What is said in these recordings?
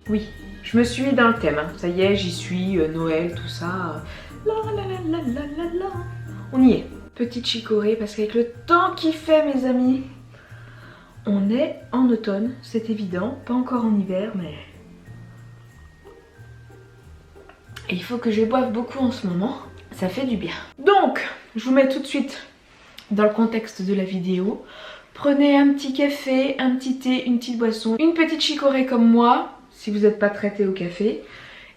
Oui, je me suis mis dans le thème, hein. Ça y est, j'y suis, Noël, tout ça. La la la la la la la. On y est. Petite chicorée, parce qu'avec le temps qu'il fait, mes amis, on est en automne, c'est évident. Pas encore en hiver, mais... Et il faut que je boive beaucoup en ce moment. Ça fait du bien. Donc, je vous mets tout de suite dans le contexte de la vidéo. Prenez un petit café, un petit thé, une petite boisson, une petite chicorée comme moi, si vous n'êtes pas traité au café.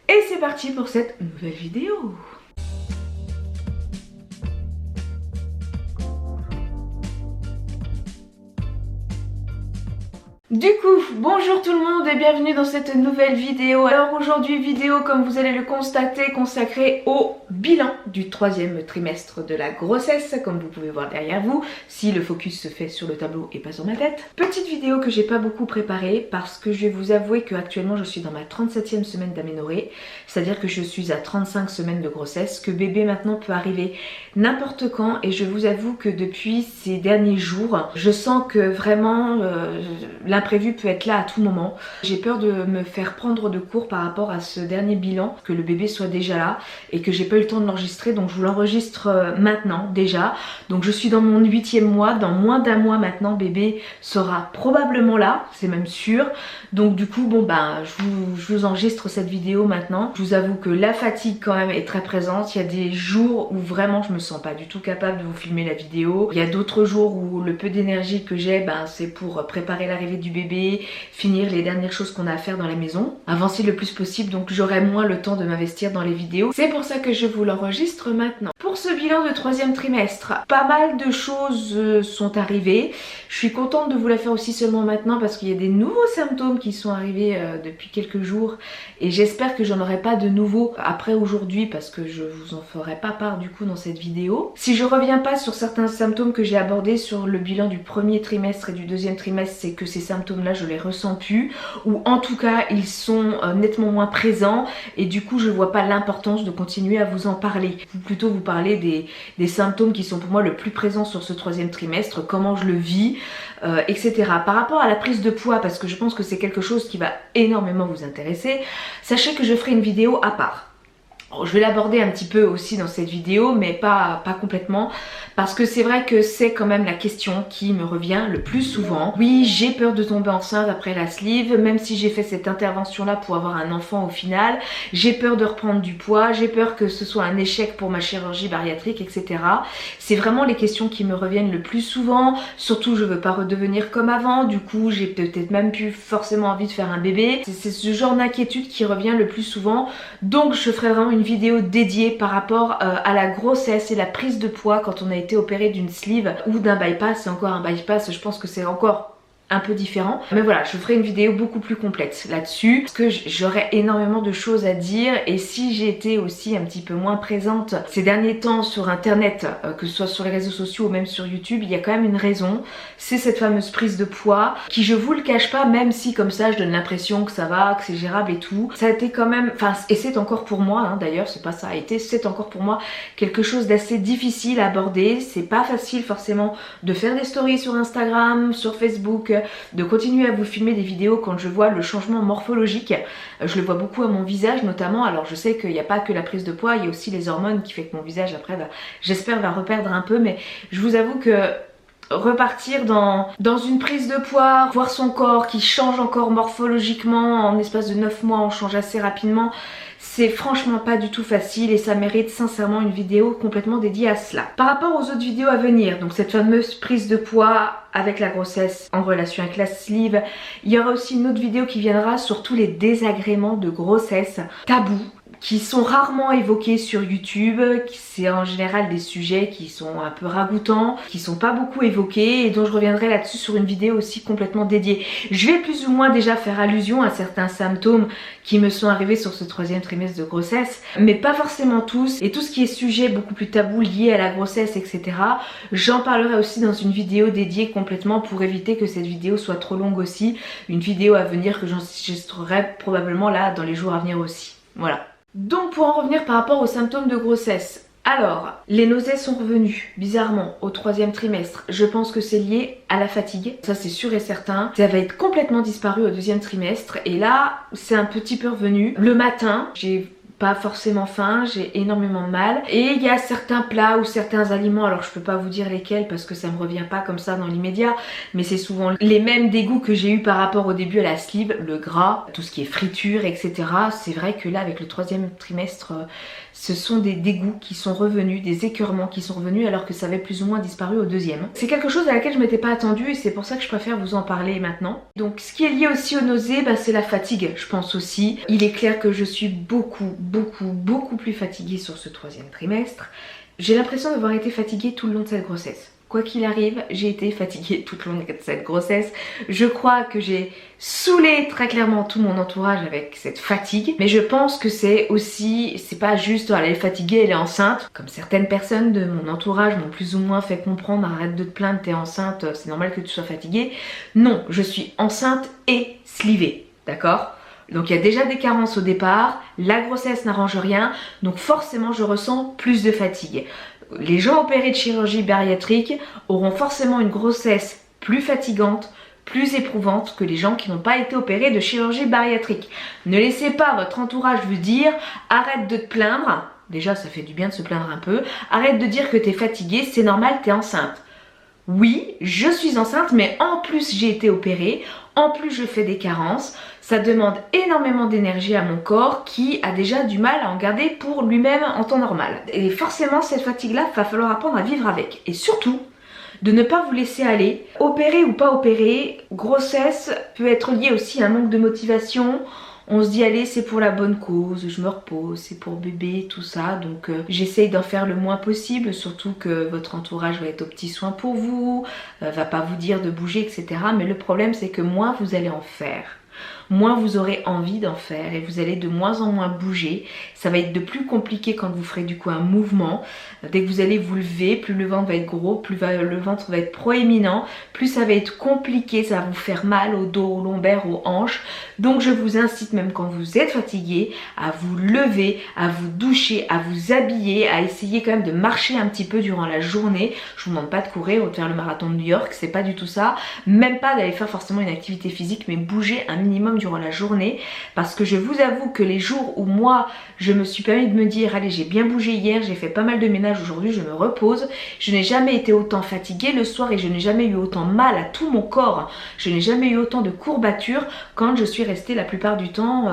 Et c'est parti pour cette nouvelle vidéo. Du coup, bonjour tout le monde et bienvenue dans cette nouvelle vidéo. Alors aujourd'hui, vidéo comme vous allez le constater, consacrée au bilan du troisième trimestre de la grossesse, comme vous pouvez voir derrière vous, si le focus se fait sur le tableau et pas sur ma tête. Petite vidéo que j'ai pas beaucoup préparée parce que je vais vous avouer que actuellement je suis dans ma 37e semaine d'aménorrhée, c'est-à-dire que je suis à 35 semaines de grossesse, que bébé maintenant peut arriver n'importe quand et je vous avoue que depuis ces derniers jours, je sens que vraiment l'imprévu peut être là à tout moment. J'ai peur de me faire prendre de court par rapport à ce dernier bilan, que le bébé soit déjà là et que j'ai pas eu le temps de l'enregistrer, donc je vous l'enregistre maintenant déjà. Donc je suis dans mon 8e mois, dans moins d'un mois maintenant bébé sera probablement là, c'est même sûr. Donc du coup bon ben je vous enregistre cette vidéo maintenant. Je vous avoue que la fatigue quand même est très présente. Il y a des jours où vraiment je me sens pas du tout capable de vous filmer la vidéo. Il y a d'autres jours où le peu d'énergie que j'ai ben c'est pour préparer l'arrivée du bébé, finir les dernières choses qu'on a à faire dans la maison, avancer le plus possible, donc j'aurai moins le temps de m'investir dans les vidéos. C'est pour ça que je vous l'enregistre maintenant. Pour ce bilan de troisième trimestre, pas mal de choses sont arrivées. Je suis contente de vous la faire aussi seulement maintenant parce qu'il y a des nouveaux symptômes qui sont arrivés depuis quelques jours et j'espère que j'en aurai pas de nouveaux après aujourd'hui parce que je vous en ferai pas part du coup dans cette vidéo. Si je reviens pas sur certains symptômes que j'ai abordés sur le bilan du premier trimestre et du deuxième trimestre, c'est que ces symptômes là je les ressens plus ou en tout cas ils sont nettement moins présents et du coup je vois pas l'importance de continuer à vous en parler. Plutôt vous parler des symptômes qui sont pour moi le plus présents sur ce troisième trimestre, comment je le vis, etc. Par rapport à la prise de poids, parce que je pense que c'est quelque chose qui va énormément vous intéresser, sachez que je ferai une vidéo à part. Alors, je vais l'aborder un petit peu aussi dans cette vidéo, mais pas complètement, parce que c'est vrai que c'est quand même la question qui me revient le plus souvent. Oui, j'ai peur de tomber enceinte après la sleeve, même si j'ai fait cette intervention là pour avoir un enfant au final, j'ai peur de reprendre du poids, j'ai peur que ce soit un échec pour ma chirurgie bariatrique, etc. C'est vraiment les questions qui me reviennent le plus souvent, surtout je veux pas redevenir comme avant, du coup j'ai peut-être même plus forcément envie de faire un bébé. C'est ce genre d'inquiétude qui revient le plus souvent, donc je ferai vraiment une vidéo dédiée par rapport à la grossesse et la prise de poids quand on a été opéré d'une sleeve ou d'un bypass. C'est encore un bypass, je pense que c'est encore un peu différent, mais voilà, je ferai une vidéo beaucoup plus complète là-dessus parce que j'aurais énormément de choses à dire et si j'ai été aussi un petit peu moins présente ces derniers temps sur internet, que ce soit sur les réseaux sociaux ou même sur YouTube, il y a quand même une raison, c'est cette fameuse prise de poids qui, je vous le cache pas, même si comme ça je donne l'impression que ça va, que c'est gérable et tout, ça a été quand même, enfin et c'est encore pour moi hein, d'ailleurs, c'est pas ça a été, c'est encore pour moi quelque chose d'assez difficile à aborder. C'est pas facile forcément de faire des stories sur Instagram, sur Facebook, de continuer à vous filmer des vidéos quand je vois le changement morphologique. Je le vois beaucoup à mon visage notamment. Alors je sais qu'il n'y a pas que la prise de poids, il y a aussi les hormones qui fait que mon visage après j'espère va reperdre un peu, mais je vous avoue que repartir dans une prise de poids, voir son corps qui change encore morphologiquement en espace de 9 mois, on change assez rapidement, c'est franchement pas du tout facile et ça mérite sincèrement une vidéo complètement dédiée à cela. Par rapport aux autres vidéos à venir, donc cette fameuse prise de poids avec la grossesse en relation avec la sleeve, il y aura aussi une autre vidéo qui viendra sur tous les désagréments de grossesse tabous qui sont rarement évoqués sur YouTube, c'est en général des sujets qui sont un peu ragoûtants, qui sont pas beaucoup évoqués et dont je reviendrai là-dessus sur une vidéo aussi complètement dédiée. Je vais plus ou moins déjà faire allusion à certains symptômes qui me sont arrivés sur ce troisième trimestre de grossesse, mais pas forcément tous, et tout ce qui est sujet beaucoup plus tabou lié à la grossesse, etc. J'en parlerai aussi dans une vidéo dédiée complètement pour éviter que cette vidéo soit trop longue aussi, une vidéo à venir que j'enregistrerai probablement là dans les jours à venir aussi. Voilà. Donc pour en revenir par rapport aux symptômes de grossesse, Alors, les nausées sont revenues, bizarrement, au 3e trimestre. Je pense que c'est lié à la fatigue, ça c'est sûr et certain. Ça va être complètement disparu au 2e trimestre. Et là, c'est un petit peu revenu. Le matin, j'ai pas forcément faim, j'ai énormément mal. Et il y a certains plats ou certains aliments, alors je peux pas vous dire lesquels parce que ça me revient pas comme ça dans l'immédiat, mais c'est souvent les mêmes dégoûts que j'ai eu par rapport au début à la sleeve, le gras, tout ce qui est friture, etc. C'est vrai que là, avec le 3e trimestre, ce sont des dégoûts qui sont revenus, des écœurements qui sont revenus alors que ça avait plus ou moins disparu au 2e. C'est quelque chose à laquelle je m'étais pas attendue et c'est pour ça que je préfère vous en parler maintenant. Donc ce qui est lié aussi aux nausées, c'est la fatigue, je pense aussi. Il est clair que je suis beaucoup plus fatiguée sur ce 3e trimestre. J'ai l'impression d'avoir été fatiguée tout le long de cette grossesse. Quoi qu'il arrive, j'ai été fatiguée tout le long de cette grossesse. Je crois que j'ai saoulé très clairement tout mon entourage avec cette fatigue. Mais je pense que c'est aussi, c'est pas juste, elle est fatiguée, elle est enceinte. Comme certaines personnes de mon entourage m'ont plus ou moins fait comprendre, arrête de te plaindre, t'es enceinte, c'est normal que tu sois fatiguée. Non, je suis enceinte et slivée, d'accord ? Donc il y a déjà des carences au départ, la grossesse n'arrange rien, donc forcément je ressens plus de fatigue. Les gens opérés de chirurgie bariatrique auront forcément une grossesse plus fatigante, plus éprouvante que les gens qui n'ont pas été opérés de chirurgie bariatrique. Ne laissez pas votre entourage vous dire arrête de te plaindre, déjà ça fait du bien de se plaindre un peu, arrête de dire que t'es fatiguée, c'est normal, t'es enceinte. Oui, je suis enceinte, mais en plus j'ai été opérée, en plus je fais des carences, ça demande énormément d'énergie à mon corps qui a déjà du mal à en garder pour lui-même en temps normal. Et forcément cette fatigue-là, il va falloir apprendre à vivre avec. Et surtout, de ne pas vous laisser aller. Opérer ou pas opérer, grossesse peut être liée aussi à un manque de motivation. On se dit allez c'est pour la bonne cause, je me repose, c'est pour bébé, tout ça. Donc j'essaye d'en faire le moins possible, surtout que votre entourage va être aux petits soins pour vous, va pas vous dire de bouger, etc. Mais le problème c'est que moins vous allez en faire, moins vous aurez envie d'en faire et vous allez de moins en moins bouger. Ça va être de plus compliqué quand vous ferez du coup un mouvement. Dès que vous allez vous lever, plus le ventre va être gros, plus le ventre va être proéminent, plus ça va être compliqué, ça va vous faire mal au dos, aux lombaires, aux hanches. Donc je vous incite même quand vous êtes fatigué à vous lever, à vous doucher, à vous habiller, à essayer quand même de marcher un petit peu durant la journée. Je vous demande pas de courir ou de faire le marathon de New York, c'est pas du tout ça. Même pas d'aller faire forcément une activité physique, mais bouger un minimum durant la journée. Parce que je vous avoue que les jours où moi je me suis permis de me dire allez j'ai bien bougé hier, j'ai fait pas mal de ménage aujourd'hui, je me repose, je n'ai jamais été autant fatiguée le soir et je n'ai jamais eu autant mal à tout mon corps, je n'ai jamais eu autant de courbatures quand je suis restée la plupart du temps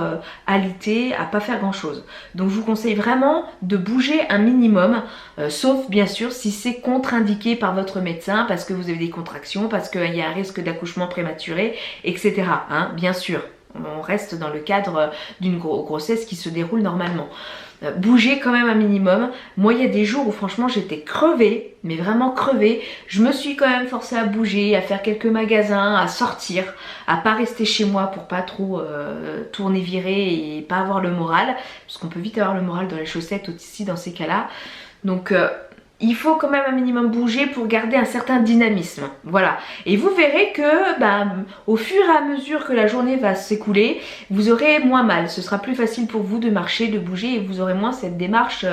alitée à pas faire grand chose. Donc je vous conseille vraiment de bouger un minimum, sauf bien sûr si c'est contre-indiqué par votre médecin parce que vous avez des contractions, parce qu'il y a un risque d'accouchement prématuré, etc. Hein, bien sûr. On reste dans le cadre d'une grossesse qui se déroule normalement. Bougez quand même un minimum. Moi il y a des jours où franchement j'étais crevée, mais vraiment crevée. Je me suis quand même forcée à bouger, à faire quelques magasins, à sortir, à pas rester chez moi pour pas trop tourner virer et pas avoir le moral. Parce qu'on peut vite avoir le moral dans les chaussettes aussi dans ces cas-là. Donc il faut quand même un minimum bouger pour garder un certain dynamisme, voilà. Et vous verrez que au fur et à mesure que la journée va s'écouler, vous aurez moins mal. Ce sera plus facile pour vous de marcher, de bouger et vous aurez moins cette démarche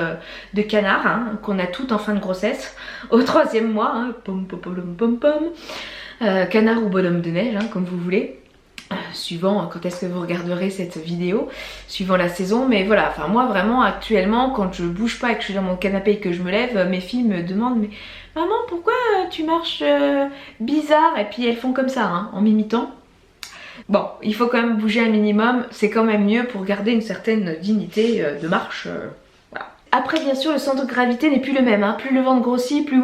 de canard hein, qu'on a toutes en fin de grossesse au 3e mois. Hein, pom, pom, pom, pom, pom. Canard ou bonhomme de neige, hein, comme vous voulez. Suivant quand est-ce que vous regarderez cette vidéo, suivant la saison, mais voilà, enfin moi vraiment actuellement quand je bouge pas et que je suis dans mon canapé et que je me lève, mes filles me demandent mais maman pourquoi tu marches bizarre, et puis elles font comme ça hein, en m'imitant. Bon, il faut quand même bouger un minimum, c'est quand même mieux pour garder une certaine dignité de marche. Voilà. Après bien sûr le centre de gravité n'est plus le même, hein. Plus le ventre grossit, plus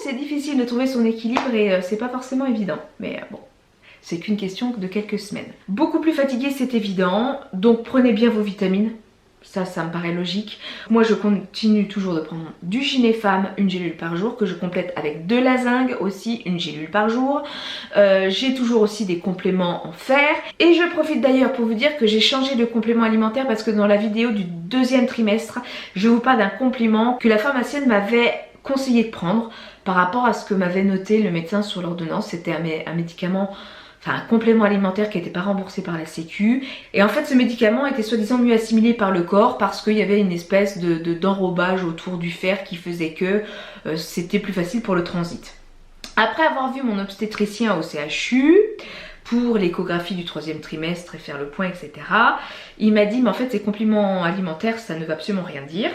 c'est difficile de trouver son équilibre et c'est pas forcément évident, mais bon. C'est qu'une question de quelques semaines. Beaucoup plus fatigué, c'est évident. Donc prenez bien vos vitamines. Ça me paraît logique. Moi, je continue toujours de prendre du Ginefam, une gélule par jour, que je complète avec de la zinc, aussi une gélule par jour. J'ai toujours aussi des compléments en fer. Et je profite d'ailleurs pour vous dire que j'ai changé de complément alimentaire parce que dans la vidéo du 2e trimestre, je vous parle d'un complément que la pharmacienne m'avait conseillé de prendre par rapport à ce que m'avait noté le médecin sur l'ordonnance. C'était un médicament enfin un complément alimentaire qui n'était pas remboursé par la Sécu. Et en fait ce médicament était soi-disant mieux assimilé par le corps parce qu'il y avait une espèce d'enrobage autour du fer qui faisait que c'était plus facile pour le transit. Après avoir vu mon obstétricien au CHU pour l'échographie du 3e trimestre et faire le point, etc., il m'a dit mais en fait ces compléments alimentaires ça ne veut absolument rien dire.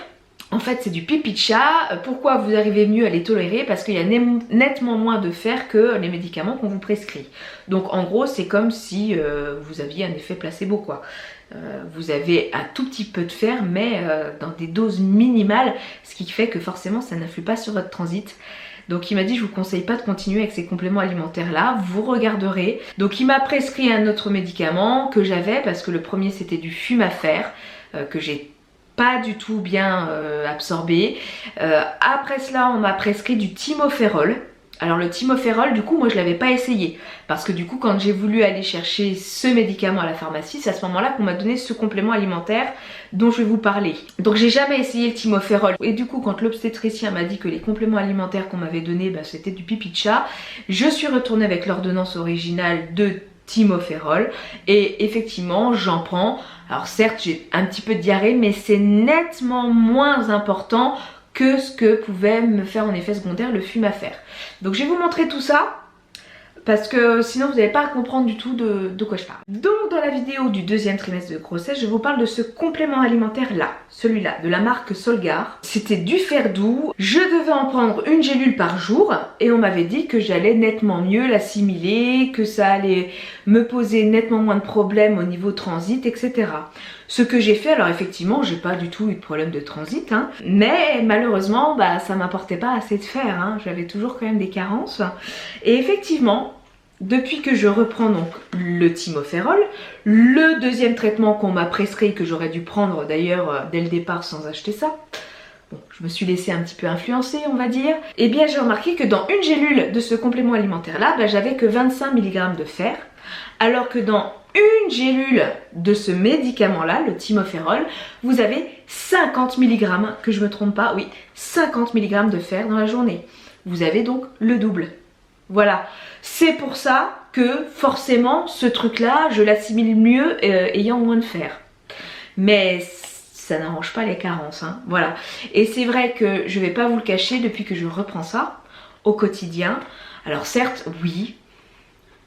En fait c'est du pipi de chat. Pourquoi vous arrivez mieux à les tolérer? Parce qu'il y a nettement moins de fer que les médicaments qu'on vous prescrit. Donc en gros c'est comme si vous aviez un effet placebo quoi. Vous avez un tout petit peu de fer mais dans des doses minimales, ce qui fait que forcément ça n'influe pas sur votre transit. Donc il m'a dit je vous conseille pas de continuer avec ces compléments alimentaires là, vous regarderez. Donc il m'a prescrit un autre médicament que j'avais parce que le premier c'était du Fumafère que j'ai pas du tout bien absorbé. Après cela on m'a prescrit du Thymophérol. Alors le Thymophérol du coup moi je l'avais pas essayé parce que du coup quand j'ai voulu aller chercher ce médicament à la pharmacie, c'est à ce moment là qu'on m'a donné ce complément alimentaire dont je vais vous parler. Donc j'ai jamais essayé le Thymophérol et du coup quand l'obstétricien m'a dit que les compléments alimentaires qu'on m'avait donné c'était du pipi de chat, je suis retournée avec l'ordonnance originale de Thymophérol et effectivement j'en prends. Alors certes j'ai un petit peu de diarrhée mais c'est nettement moins important que ce que pouvait me faire en effet secondaire le Fumafère. Donc je vais vous montrer tout ça parce que sinon vous n'allez pas à comprendre du tout de quoi je parle. Donc dans la vidéo du 2e trimestre de grossesse, je vous parle de ce complément alimentaire là, celui-là, de la marque Solgar. C'était du fer doux, je devais en prendre une gélule par jour et on m'avait dit que j'allais nettement mieux l'assimiler, que ça allait me poser nettement moins de problèmes au niveau transit, etc. Ce que j'ai fait, alors effectivement j'ai pas du tout eu de problème de transit, hein, mais malheureusement ça m'apportait pas assez de fer, hein, j'avais toujours quand même des carences. Et effectivement, depuis que je reprends donc le Thymophérol, le 2e traitement qu'on m'a prescrit, que j'aurais dû prendre d'ailleurs dès le départ sans acheter ça, bon, je me suis laissée un petit peu influencer on va dire, et bien j'ai remarqué que dans une gélule de ce complément alimentaire là, j'avais que 25 mg de fer, alors que dans une gélule de ce médicament là, le Thymophérol, vous avez 50 mg, que je me trompe pas, oui, 50 mg de fer dans la journée. Vous avez donc le double. Voilà, c'est pour ça que forcément ce truc là, je l'assimile mieux ayant moins de fer. Mais ça n'arrange pas les carences, hein, voilà. Et c'est vrai que je vais pas vous le cacher, depuis que je reprends ça au quotidien, alors certes, oui,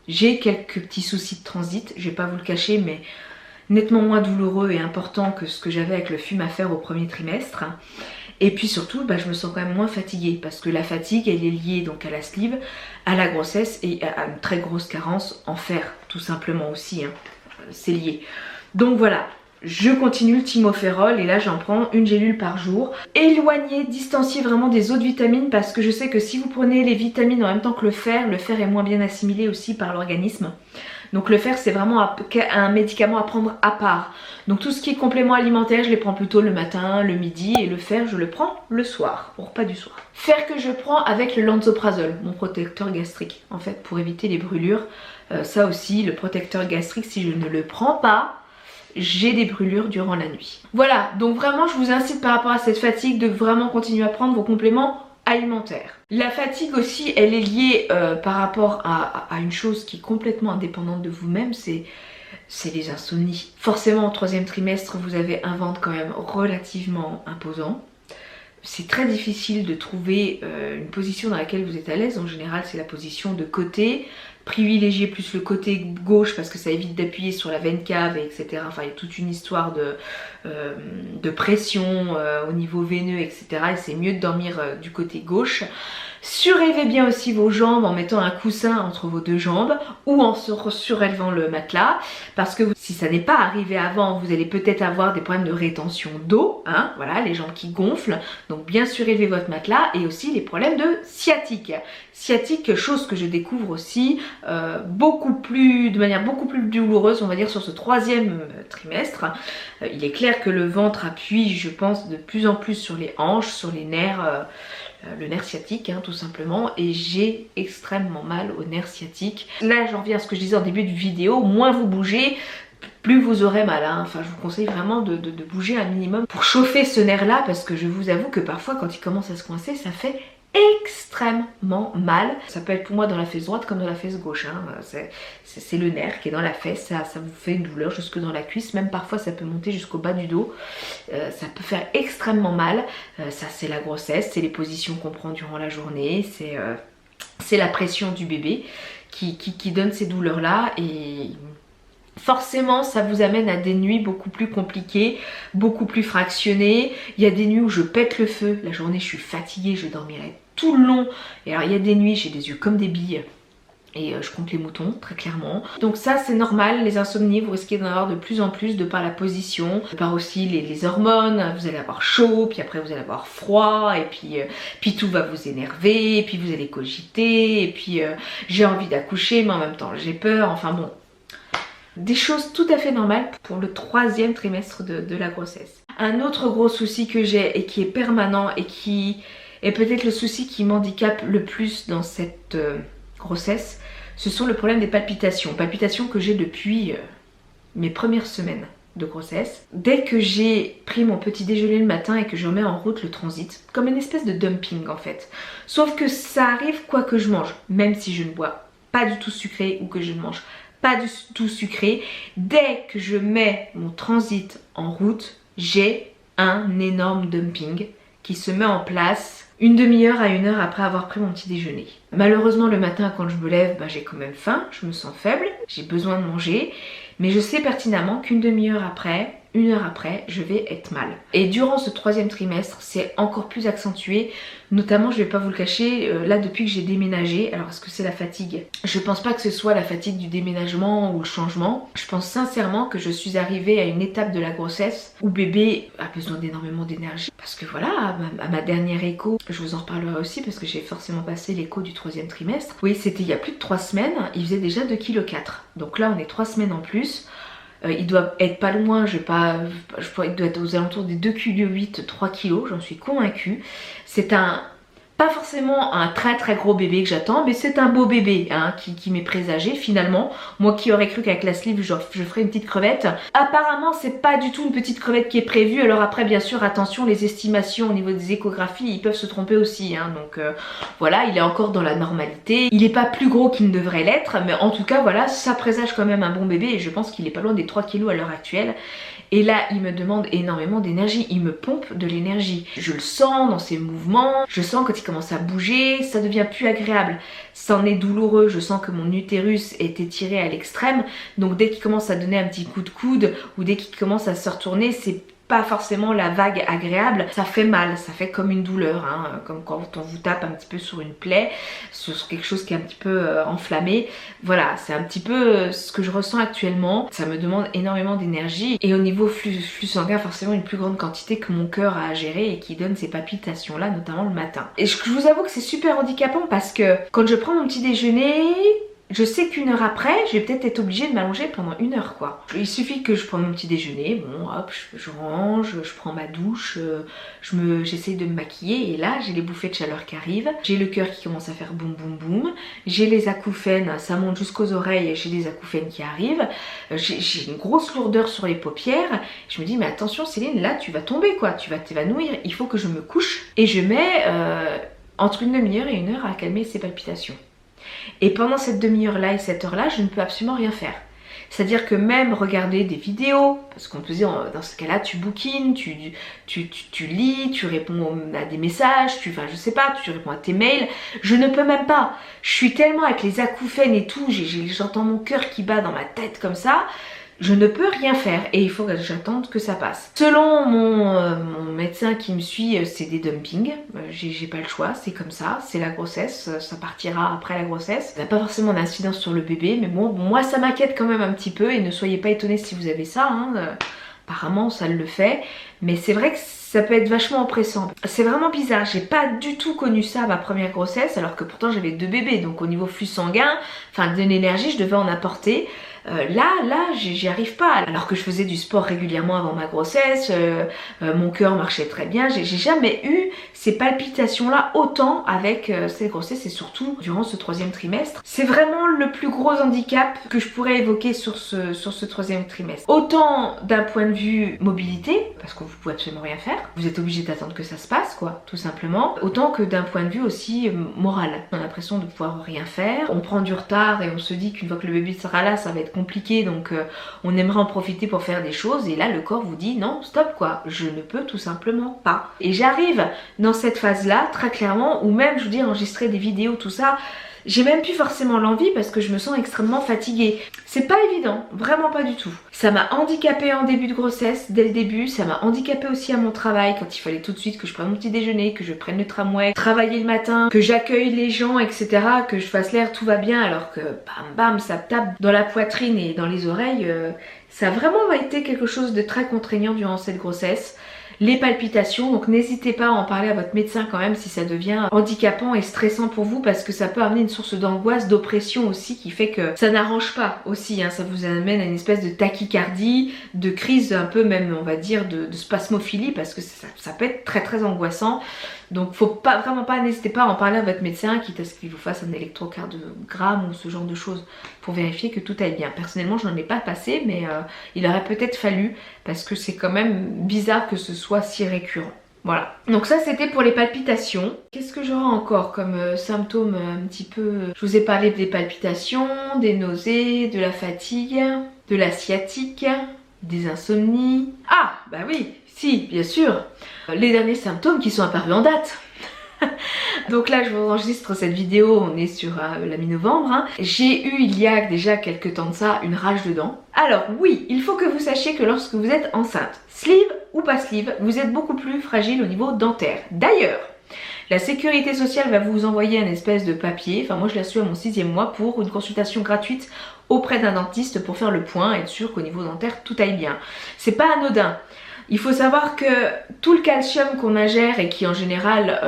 j'ai quelques petits soucis de transit, je vais pas vous le cacher, mais nettement moins douloureux et important que ce que j'avais avec le Fumafère au 1er trimestre. Et puis surtout, je me sens quand même moins fatiguée parce que la fatigue, elle est liée donc à la sleeve, à la grossesse et à une très grosse carence en fer, tout simplement aussi, hein. C'est lié. Donc voilà, je continue le Thymophérol et là j'en prends une gélule par jour. Éloignez, distanciez vraiment des autres vitamines parce que je sais que si vous prenez les vitamines en même temps que le fer est moins bien assimilé aussi par l'organisme. Donc le fer c'est vraiment un médicament à prendre à part. Donc tout ce qui est complément alimentaire je les prends plutôt le matin, le midi, et le fer je le prends le soir, au repas du soir. Fer que je prends avec le Lansoprazole, mon protecteur gastrique en fait pour éviter les brûlures. Ça aussi, le protecteur gastrique, si je ne le prends pas, j'ai des brûlures durant la nuit. Voilà, donc vraiment je vous incite par rapport à cette fatigue de vraiment continuer à prendre vos compléments alimentaire. La fatigue aussi, elle est liée par rapport à une chose qui est complètement indépendante de vous-même, c'est les insomnies. Forcément au 3e trimestre, vous avez un ventre quand même relativement imposant. C'est très difficile de trouver une position dans laquelle vous êtes à l'aise. En général, c'est la position de côté. Privilégiez plus le côté gauche parce que ça évite d'appuyer sur la veine cave, etc. Enfin, il y a toute une histoire de pression au niveau veineux, etc. Et c'est mieux de dormir du côté gauche. Surélevez bien aussi vos jambes en mettant un coussin entre vos deux jambes ou en surélevant le matelas, parce que si ça n'est pas arrivé avant, vous allez peut-être avoir des problèmes de rétention d'eau, hein, voilà, les jambes qui gonflent, donc bien surélever votre matelas, et aussi les problèmes de sciatique. Sciatique, chose que je découvre aussi de manière beaucoup plus douloureuse, on va dire, sur ce 3e trimestre. Il est clair que le ventre appuie, je pense, de plus en plus sur les hanches, sur les nerfs, le nerf sciatique, hein, tout simplement, et j'ai extrêmement mal au nerf sciatique. Là j'en viens à ce que je disais en début de vidéo, moins vous bougez, plus vous aurez mal, hein. Enfin je vous conseille vraiment de bouger un minimum pour chauffer ce nerf là, parce que je vous avoue que parfois quand il commence à se coincer ça fait extrêmement mal. Ça peut être pour moi dans la fesse droite comme dans la fesse gauche, hein. C'est le nerf qui est dans la fesse, ça vous fait une douleur jusque dans la cuisse, même parfois ça peut monter jusqu'au bas du dos. Ça peut faire extrêmement mal. Ça c'est la grossesse, c'est les positions qu'on prend durant la journée, c'est la pression du bébé qui donne ces douleurs là, et forcément ça vous amène à des nuits beaucoup plus compliquées, beaucoup plus fractionnées. Il y a des nuits où je pète le feu, la journée je suis fatiguée, je dormirai tout le long. Et alors il y a des nuits j'ai des yeux comme des billes et je compte les moutons très clairement. Donc ça c'est normal, les insomnies vous risquez d'en avoir de plus en plus de par la position, de par aussi les hormones. Vous allez avoir chaud, puis après vous allez avoir froid, et puis tout va vous énerver, et puis vous allez cogiter, et puis j'ai envie d'accoucher mais en même temps j'ai peur, enfin bon. Des choses tout à fait normales pour le 3e trimestre de la grossesse. Un autre gros souci que j'ai et qui est permanent et qui est peut-être le souci qui m'handicape le plus dans cette grossesse, ce sont le problème des palpitations. Palpitations que j'ai depuis mes premières semaines de grossesse. Dès que j'ai pris mon petit déjeuner le matin et que je mets en route le transit, comme une espèce de dumping en fait. Sauf que ça arrive quoi que je mange, même si je ne bois pas du tout sucré ou que je ne mange pas du tout sucré, dès que je mets mon transit en route, j'ai un énorme dumping qui se met en place une demi-heure à 1 heure après avoir pris mon petit déjeuner. Malheureusement le matin quand je me lève, j'ai quand même faim, je me sens faible, j'ai besoin de manger, mais je sais pertinemment qu'une demi-heure après, 1 heure après, je vais être mal. Et durant ce 3e trimestre, c'est encore plus accentué. Notamment, je vais pas vous le cacher, là depuis que j'ai déménagé, alors est-ce que c'est la fatigue? Je pense pas que ce soit la fatigue du déménagement ou le changement. Je pense sincèrement que je suis arrivée à une étape de la grossesse où bébé a besoin d'énormément d'énergie. Parce que voilà, à ma dernière écho, je vous en reparlerai aussi parce que j'ai forcément passé l'écho du 3e trimestre. Oui, c'était il y a plus de 3 semaines, il faisait déjà 2,4 kg. Donc là, on est 3 semaines en plus. Il doit être pas loin, il doit être aux alentours des 2,8 kg, 3 kg, j'en suis convaincue. C'est pas forcément un très très gros bébé que j'attends, mais c'est un beau bébé hein, qui m'est présagé finalement. Moi qui aurais cru qu'avec la sleeve je ferais une petite crevette. Apparemment c'est pas du tout une petite crevette qui est prévue. Alors après bien sûr attention, les estimations au niveau des échographies ils peuvent se tromper aussi hein. Donc voilà, il est encore dans la normalité. Il est pas plus gros qu'il ne devrait l'être, mais en tout cas voilà, ça présage quand même un bon bébé et je pense qu'il est pas loin des 3 kg à l'heure actuelle. Et là, il me demande énormément d'énergie, il me pompe de l'énergie. Je le sens dans ses mouvements, je sens quand il commence à bouger, ça devient plus agréable. Ça en est douloureux, je sens que mon utérus est étiré à l'extrême. Donc dès qu'il commence à donner un petit coup de coude ou dès qu'il commence à se retourner, c'est pas forcément la vague agréable, ça fait mal, ça fait comme une douleur, hein, comme quand on vous tape un petit peu sur une plaie, sur quelque chose qui est un petit peu enflammé. Voilà, c'est un petit peu ce que je ressens actuellement. Ça me demande énormément d'énergie et au niveau flux sanguin, forcément une plus grande quantité que mon cœur a à gérer et qui donne ces palpitations là, notamment le matin. Et je vous avoue que c'est super handicapant parce que quand je prends mon petit déjeuner, je sais qu'1 heure après, je vais peut-être être obligée de m'allonger pendant 1 heure quoi. Il suffit que je prenne mon petit déjeuner, bon hop, je range, je prends ma douche, j'essaye de me maquiller et là j'ai les bouffées de chaleur qui arrivent, j'ai le cœur qui commence à faire boum boum boum, j'ai les acouphènes, ça monte jusqu'aux oreilles et j'ai des acouphènes qui arrivent, j'ai une grosse lourdeur sur les paupières, je me dis mais attention Céline, là tu vas tomber quoi, tu vas t'évanouir, il faut que je me couche et je mets entre une demi-heure et 1 heure à calmer ces palpitations. Et pendant cette demi-heure-là et cette heure-là, je ne peux absolument rien faire. C'est-à-dire que même regarder des vidéos, parce qu'on peut dire dans ce cas-là, tu bookines, tu lis, tu réponds à des messages, je sais pas, tu réponds à tes mails, je ne peux même pas. Je suis tellement avec les acouphènes et tout, j'entends mon cœur qui bat dans ma tête comme ça. Je ne peux rien faire et il faut que j'attende que ça passe. Selon mon médecin qui me suit, c'est des dumpings. J'ai pas le choix, c'est comme ça, c'est la grossesse, ça partira après la grossesse. Ça n'a pas forcément d'incidence sur le bébé, mais bon, moi ça m'inquiète quand même un petit peu et ne soyez pas étonnés si vous avez ça. Hein. Apparemment ça le fait, mais c'est vrai que ça peut être vachement oppressant. C'est vraiment bizarre, j'ai pas du tout connu ça à ma première grossesse alors que pourtant j'avais 2 bébés, donc au niveau flux sanguin, enfin de l'énergie je devais en apporter. Là, j'y arrive pas. Alors que je faisais du sport régulièrement avant ma grossesse, mon cœur marchait très bien. J'ai jamais eu ces palpitations-là autant avec cette grossesse et surtout durant ce 3e trimestre. C'est vraiment le plus gros handicap que je pourrais évoquer sur ce 3e trimestre. Autant d'un point de vue mobilité, parce parce que vous pouvez absolument rien faire. Vous êtes obligé d'attendre que ça se passe, quoi, tout simplement. Autant que d'un point de vue aussi moral. On a l'impression de pouvoir rien faire. On prend du retard et on se dit qu'une fois que le bébé sera là, ça va être compliqué, donc on aimerait en profiter pour faire des choses. Et là, le corps vous dit non, stop, quoi, je ne peux tout simplement pas. Et j'arrive dans cette phase-là, très clairement, où même, je vous dis, enregistrer des vidéos, tout ça, j'ai même plus forcément l'envie parce que je me sens extrêmement fatiguée. C'est pas évident, vraiment pas du tout. Ça m'a handicapée en début de grossesse, dès le début. Ça m'a handicapée aussi à mon travail quand il fallait tout de suite que je prenne mon petit déjeuner, que je prenne le tramway, travailler le matin, que j'accueille les gens, etc. Que je fasse l'air tout va bien alors que bam bam ça tape dans la poitrine et dans les oreilles. Ça a vraiment été quelque chose de très contraignant durant cette grossesse. Les palpitations, donc n'hésitez pas à en parler à votre médecin quand même si ça devient handicapant et stressant pour vous, parce que ça peut amener une source d'angoisse, d'oppression aussi, qui fait que ça n'arrange pas aussi, hein. Ça vous amène à une espèce de tachycardie, de crise un peu même on va dire de spasmophilie, parce que ça peut être très très angoissant. Donc n'hésitez pas à en parler à votre médecin, quitte à ce qu'il vous fasse un électrocardiogramme ou ce genre de choses pour vérifier que tout aille bien. Personnellement je n'en ai pas passé, mais il aurait peut-être fallu, parce que c'est quand même bizarre que ce soit si récurrent. Voilà, donc ça c'était pour les palpitations. Qu'est-ce que j'aurai encore comme symptômes un petit peu... Je vous ai parlé des palpitations, des nausées, de la fatigue, de la sciatique, des insomnies. Ah bah oui, si, bien sûr, les derniers symptômes qui sont apparus en date. Donc là je vous enregistre cette vidéo, on est sur la mi-novembre, hein. J'ai eu il y a déjà quelques temps de ça une rage de dents. Alors oui, il faut que vous sachiez que lorsque vous êtes enceinte, sleeve ou pas sleeve, vous êtes beaucoup plus fragile au niveau dentaire. D'ailleurs, la sécurité sociale va vous envoyer un espèce de papier, enfin moi je l'ai reçu à mon 6e mois, pour une consultation gratuite auprès d'un dentiste pour faire le point, être sûr qu'au niveau dentaire tout aille bien. C'est pas anodin. Il faut savoir que tout le calcium qu'on ingère et qui en général,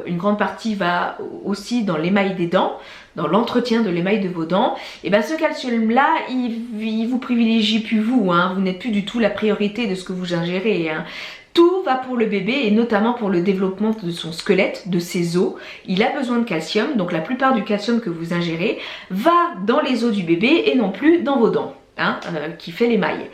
une grande partie va aussi dans l'émail des dents, dans l'entretien de l'émail de vos dents, et bien ce calcium là il vous privilégie plus vous, hein. Vous n'êtes plus du tout la priorité de ce que vous ingérez, hein. Tout va pour le bébé et notamment pour le développement de son squelette, de ses os. Il a besoin de calcium, donc la plupart du calcium que vous ingérez va dans les os du bébé et non plus dans vos dents, hein, qui fait l'émail.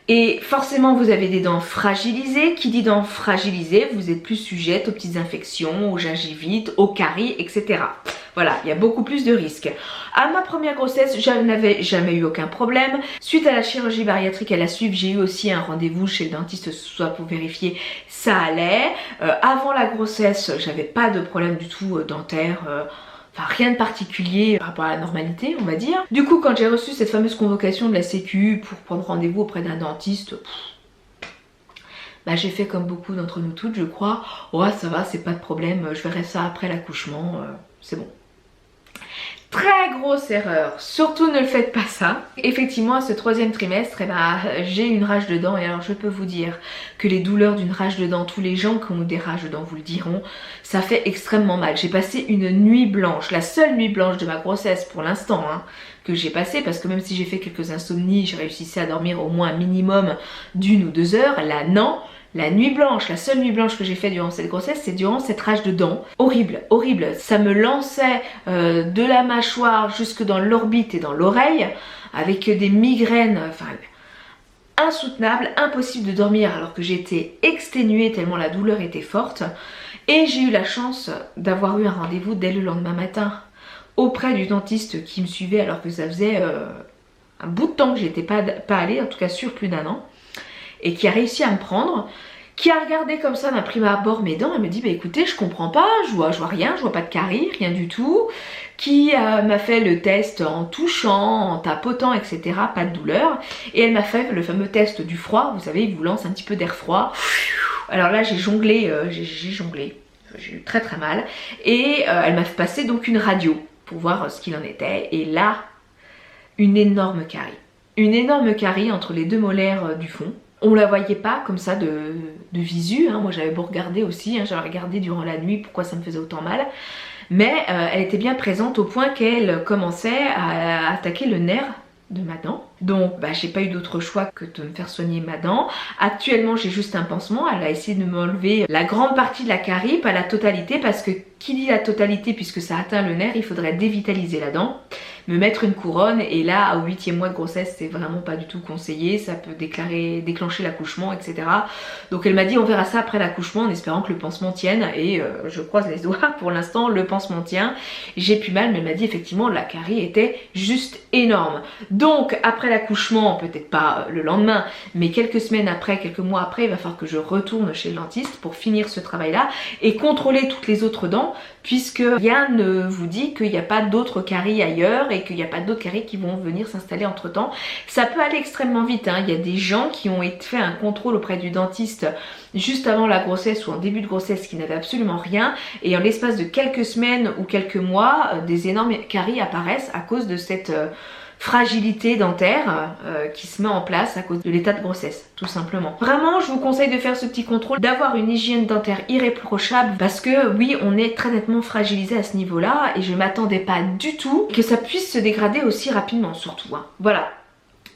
Et forcément vous avez des dents fragilisées. Qui dit dents fragilisées, vous êtes plus sujette aux petites infections, aux gingivites, aux caries, etc. Voilà, il y a beaucoup plus de risques. À ma première grossesse, je n'avais jamais eu aucun problème. Suite à la chirurgie bariatrique à la suite, j'ai eu aussi un rendez-vous chez le dentiste, soit pour vérifier, ça allait. Avant la grossesse, j'avais pas de problème du tout dentaire. Enfin rien de particulier par rapport à la normalité on va dire. Du coup quand j'ai reçu cette fameuse convocation de la sécu pour prendre rendez-vous auprès d'un dentiste, bah j'ai fait comme beaucoup d'entre nous toutes je crois. Oh ça va, c'est pas de problème, je verrai ça après l'accouchement, c'est bon. Très grosse erreur, surtout ne le faites pas ça. Effectivement à ce 3e trimestre, eh ben, j'ai une rage de dents et alors je peux vous dire que les douleurs d'une rage de dents, tous les gens qui ont des rages de dents vous le diront, ça fait extrêmement mal. J'ai passé une nuit blanche, la seule nuit blanche de ma grossesse pour l'instant, hein, que j'ai passé, parce que même si j'ai fait quelques insomnies, j'ai réussi à dormir au moins un minimum d'1 ou 2 heures, là non. La nuit blanche, la seule nuit blanche que j'ai fait durant cette grossesse, c'est durant cette rage de dents. Horrible, horrible. Ça me lançait de la mâchoire jusque dans l'orbite et dans l'oreille, avec des migraines, enfin, insoutenables, impossible de dormir alors que j'étais exténuée tellement la douleur était forte. Et j'ai eu la chance d'avoir eu un rendez-vous dès le lendemain matin auprès du dentiste qui me suivait alors que ça faisait un bout de temps que j'étais pas allée, en tout cas sur plus d'1 an. Et qui a réussi à me prendre, qui a regardé comme ça d'un prime abord mes dents et me dit bah écoutez je comprends pas, je vois rien, je vois pas de caries, rien du tout, qui m'a fait le test en touchant, en tapotant, etc. Pas de douleur, et elle m'a fait le fameux test du froid, vous savez il vous lance un petit peu d'air froid. Alors là j'ai jonglé, j'ai eu très très mal, et elle m'a fait passer donc une radio pour voir ce qu'il en était, et là une énorme carie entre les 2 molaires du fond. On la voyait pas comme ça de visu, hein. Moi j'avais beau regarder aussi, hein. J'avais regardé durant la nuit pourquoi ça me faisait autant mal. Mais elle était bien présente au point qu'elle commençait à attaquer le nerf de ma dent. Donc bah, j'ai pas eu d'autre choix que de me faire soigner ma dent. Actuellement j'ai juste un pansement, elle a essayé de m'enlever la grande partie de la carie, pas la totalité, parce que qui dit la totalité, puisque ça atteint le nerf, il faudrait dévitaliser la dent, me mettre une couronne, et là au 8e mois de grossesse c'est vraiment pas du tout conseillé, ça peut déclencher l'accouchement, etc. Donc elle m'a dit on verra ça après l'accouchement en espérant que le pansement tienne, et je croise les doigts, pour l'instant le pansement tient, j'ai plus mal, mais elle m'a dit effectivement la carie était juste énorme. Donc après l'accouchement, peut-être pas le lendemain, mais quelques semaines après, quelques mois après, il va falloir que je retourne chez le dentiste pour finir ce travail là et contrôler toutes les autres dents, puisque rien ne vous dit qu'il n'y a pas d'autres caries ailleurs et qu'il n'y a pas d'autres caries qui vont venir s'installer entre temps. Ça peut aller extrêmement vite, hein. Il y a des gens qui ont fait un contrôle auprès du dentiste juste avant la grossesse ou en début de grossesse qui n'avaient absolument rien, et en l'espace de quelques semaines ou quelques mois, des énormes caries apparaissent à cause de cette fragilité dentaire qui se met en place à cause de l'état de grossesse, tout simplement. Vraiment, je vous conseille de faire ce petit contrôle, d'avoir une hygiène dentaire irréprochable, parce que oui, on est très nettement fragilisé à ce niveau-là, et je m'attendais pas du tout que ça puisse se dégrader aussi rapidement, surtout, hein. Voilà.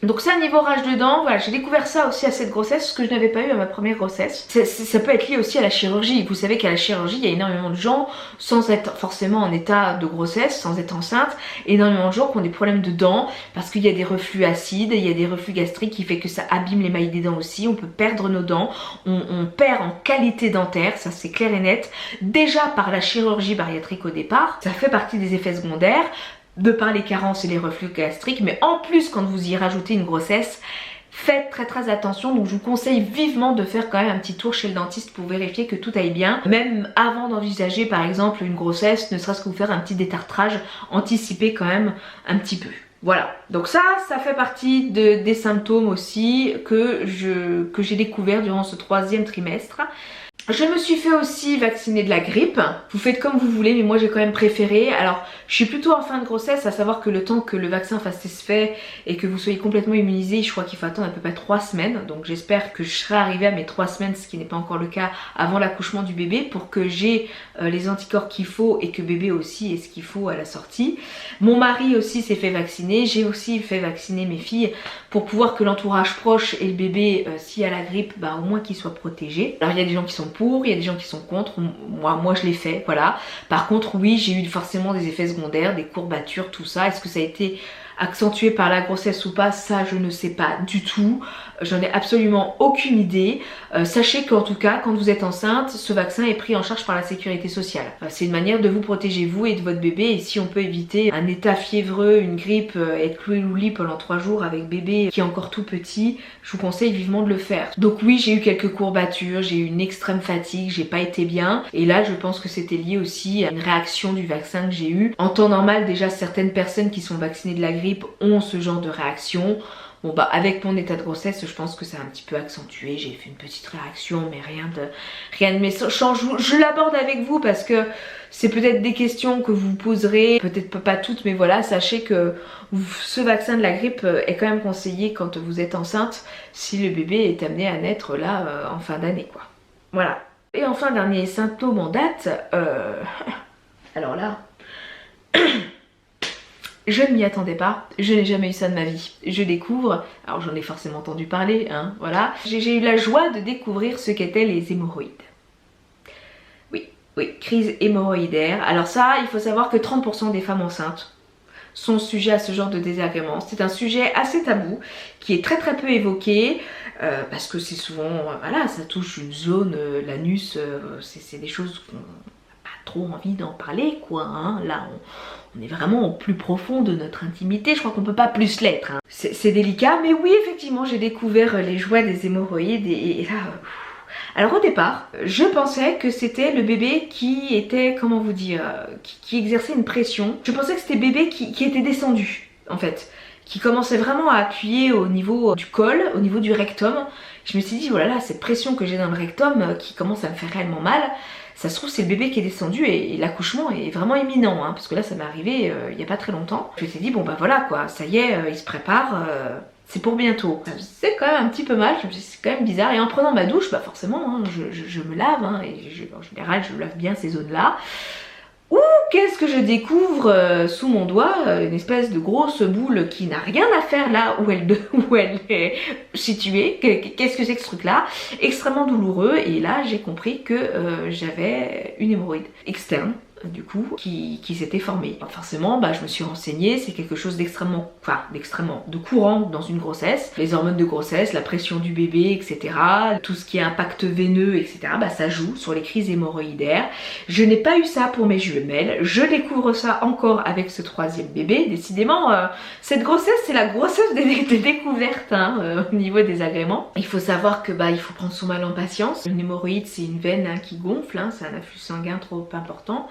Donc ça, niveau rage de dents, voilà, j'ai découvert ça aussi à cette grossesse, ce que je n'avais pas eu à ma première grossesse. Ça peut être lié aussi à la chirurgie. Vous savez qu'à la chirurgie, il y a énormément de gens, sans être forcément en état de grossesse, sans être enceinte, énormément de gens qui ont des problèmes de dents, parce qu'il y a des reflux acides, il y a des reflux gastriques qui fait que ça abîme l'émail des dents aussi, on peut perdre nos dents, on perd en qualité dentaire, ça c'est clair et net, déjà par la chirurgie bariatrique au départ, ça fait partie des effets secondaires, de par les carences et les reflux gastriques, mais en plus quand vous y rajoutez une grossesse, faites très attention. Donc je vous conseille vivement de faire quand même un petit tour chez le dentiste pour vérifier que tout aille bien, même avant d'envisager par exemple une grossesse, ne serait-ce que vous faire un petit détartrage, anticiper quand même un petit peu. Voilà, donc ça fait partie des symptômes aussi que j'ai découvert durant ce 3e trimestre. Je me suis fait aussi vacciner de la grippe. Vous faites comme vous voulez, mais moi j'ai quand même préféré. Alors je suis plutôt en fin de grossesse, à savoir que le temps que le vaccin fasse ses effets et que vous soyez complètement immunisé, je crois qu'il faut attendre à peu près 3 semaines. Donc j'espère que je serai arrivée à mes 3 semaines, ce qui n'est pas encore le cas, avant l'accouchement du bébé, pour que j'ai les anticorps qu'il faut et que bébé aussi ait ce qu'il faut à la sortie. Mon mari aussi s'est fait vacciner, j'ai aussi fait vacciner mes filles pour pouvoir que l'entourage proche et le bébé, s'il y a la grippe, bah au moins qu'ils soient protégés. Alors il y a des gens qui sont pour, il y a des gens qui sont contre, moi je l'ai fait, voilà. Par contre oui, j'ai eu forcément des effets secondaires, des courbatures, tout ça. Est-ce que ça a été accentué par la grossesse ou pas, ça je ne sais pas du tout, j'en ai absolument aucune idée. Sachez qu'en tout cas quand vous êtes enceinte, ce vaccin est pris en charge par la sécurité sociale. C'est une manière de vous protéger vous et de votre bébé, et si on peut éviter un état fiévreux, une grippe, être cloué au lit pendant 3 jours avec bébé qui est encore tout petit, je vous conseille vivement de le faire. Donc oui, j'ai eu quelques courbatures, j'ai eu une extrême fatigue, j'ai pas été bien, et là je pense que c'était lié aussi à une réaction du vaccin que j'ai eu. En temps normal, déjà certaines personnes qui sont vaccinées de la grippe ont ce genre de réaction. Bon bah avec mon état de grossesse, je pense que ça a un petit peu accentué, j'ai fait une petite réaction, mais rien de méchant. Je l'aborde avec vous parce que c'est peut-être des questions que vous poserez, peut-être pas toutes, mais voilà, sachez que ce vaccin de la grippe est quand même conseillé quand vous êtes enceinte, si le bébé est amené à naître là en fin d'année, quoi. Voilà. Et enfin, dernier symptôme en date, alors là... Je ne m'y attendais pas, je n'ai jamais eu ça de ma vie. Je découvre, alors j'en ai forcément entendu parler, hein, voilà. J'ai eu la joie de découvrir ce qu'étaient les hémorroïdes. Oui, crise hémorroïdaire. Alors ça, il faut savoir que 30% des femmes enceintes sont sujets à ce genre de désagréments. C'est un sujet assez tabou, qui est très peu évoqué, parce que c'est souvent, voilà, ça touche une zone, l'anus, c'est des choses qu'on n'a pas trop envie d'en parler, quoi, hein. Là, on est vraiment au plus profond de notre intimité, je crois qu'on peut pas plus l'être, hein. C'est délicat, mais oui, effectivement, j'ai découvert les joies des hémorroïdes, et là... Alors au départ, je pensais que c'était le bébé qui était, comment vous dire, qui exerçait une pression. Je pensais que c'était le bébé qui était descendu, en fait, qui commençait vraiment à appuyer au niveau du col, au niveau du rectum. Je me suis dit, voilà, là, cette pression que j'ai dans le rectum qui commence à me faire réellement mal, ça se trouve c'est le bébé qui est descendu, et l'accouchement est vraiment imminent, hein, parce que là ça m'est arrivé il n'y a pas très longtemps. Je me suis dit, bon bah voilà quoi, ça y est, il se prépare, c'est pour bientôt. C'est quand même un petit peu mal, je me suis dit c'est quand même bizarre, et en prenant ma douche, bah forcément, hein, je me lave, hein, et en général je lave bien ces zones là. Qu'est-ce que je découvre sous mon doigt? Une espèce de grosse boule qui n'a rien à faire là où elle est située. Qu'est-ce que c'est que ce truc là? Extrêmement douloureux, et là j'ai compris que j'avais une hémorroïde externe du coup qui s'était formée. Forcément je me suis renseignée, c'est quelque chose d'extrêmement de courant dans une grossesse. Les hormones de grossesse, la pression du bébé, etc., tout ce qui est impact veineux, etc., ça joue sur les crises hémorroïdaires. Je n'ai pas eu ça pour mes jumelles, je découvre ça encore avec ce troisième bébé. Décidément cette grossesse, c'est la grossesse des découvertes au niveau des agréments. Il faut savoir que il faut prendre son mal en patience. Une hémorroïde, c'est une veine qui gonfle, c'est un afflux sanguin trop important.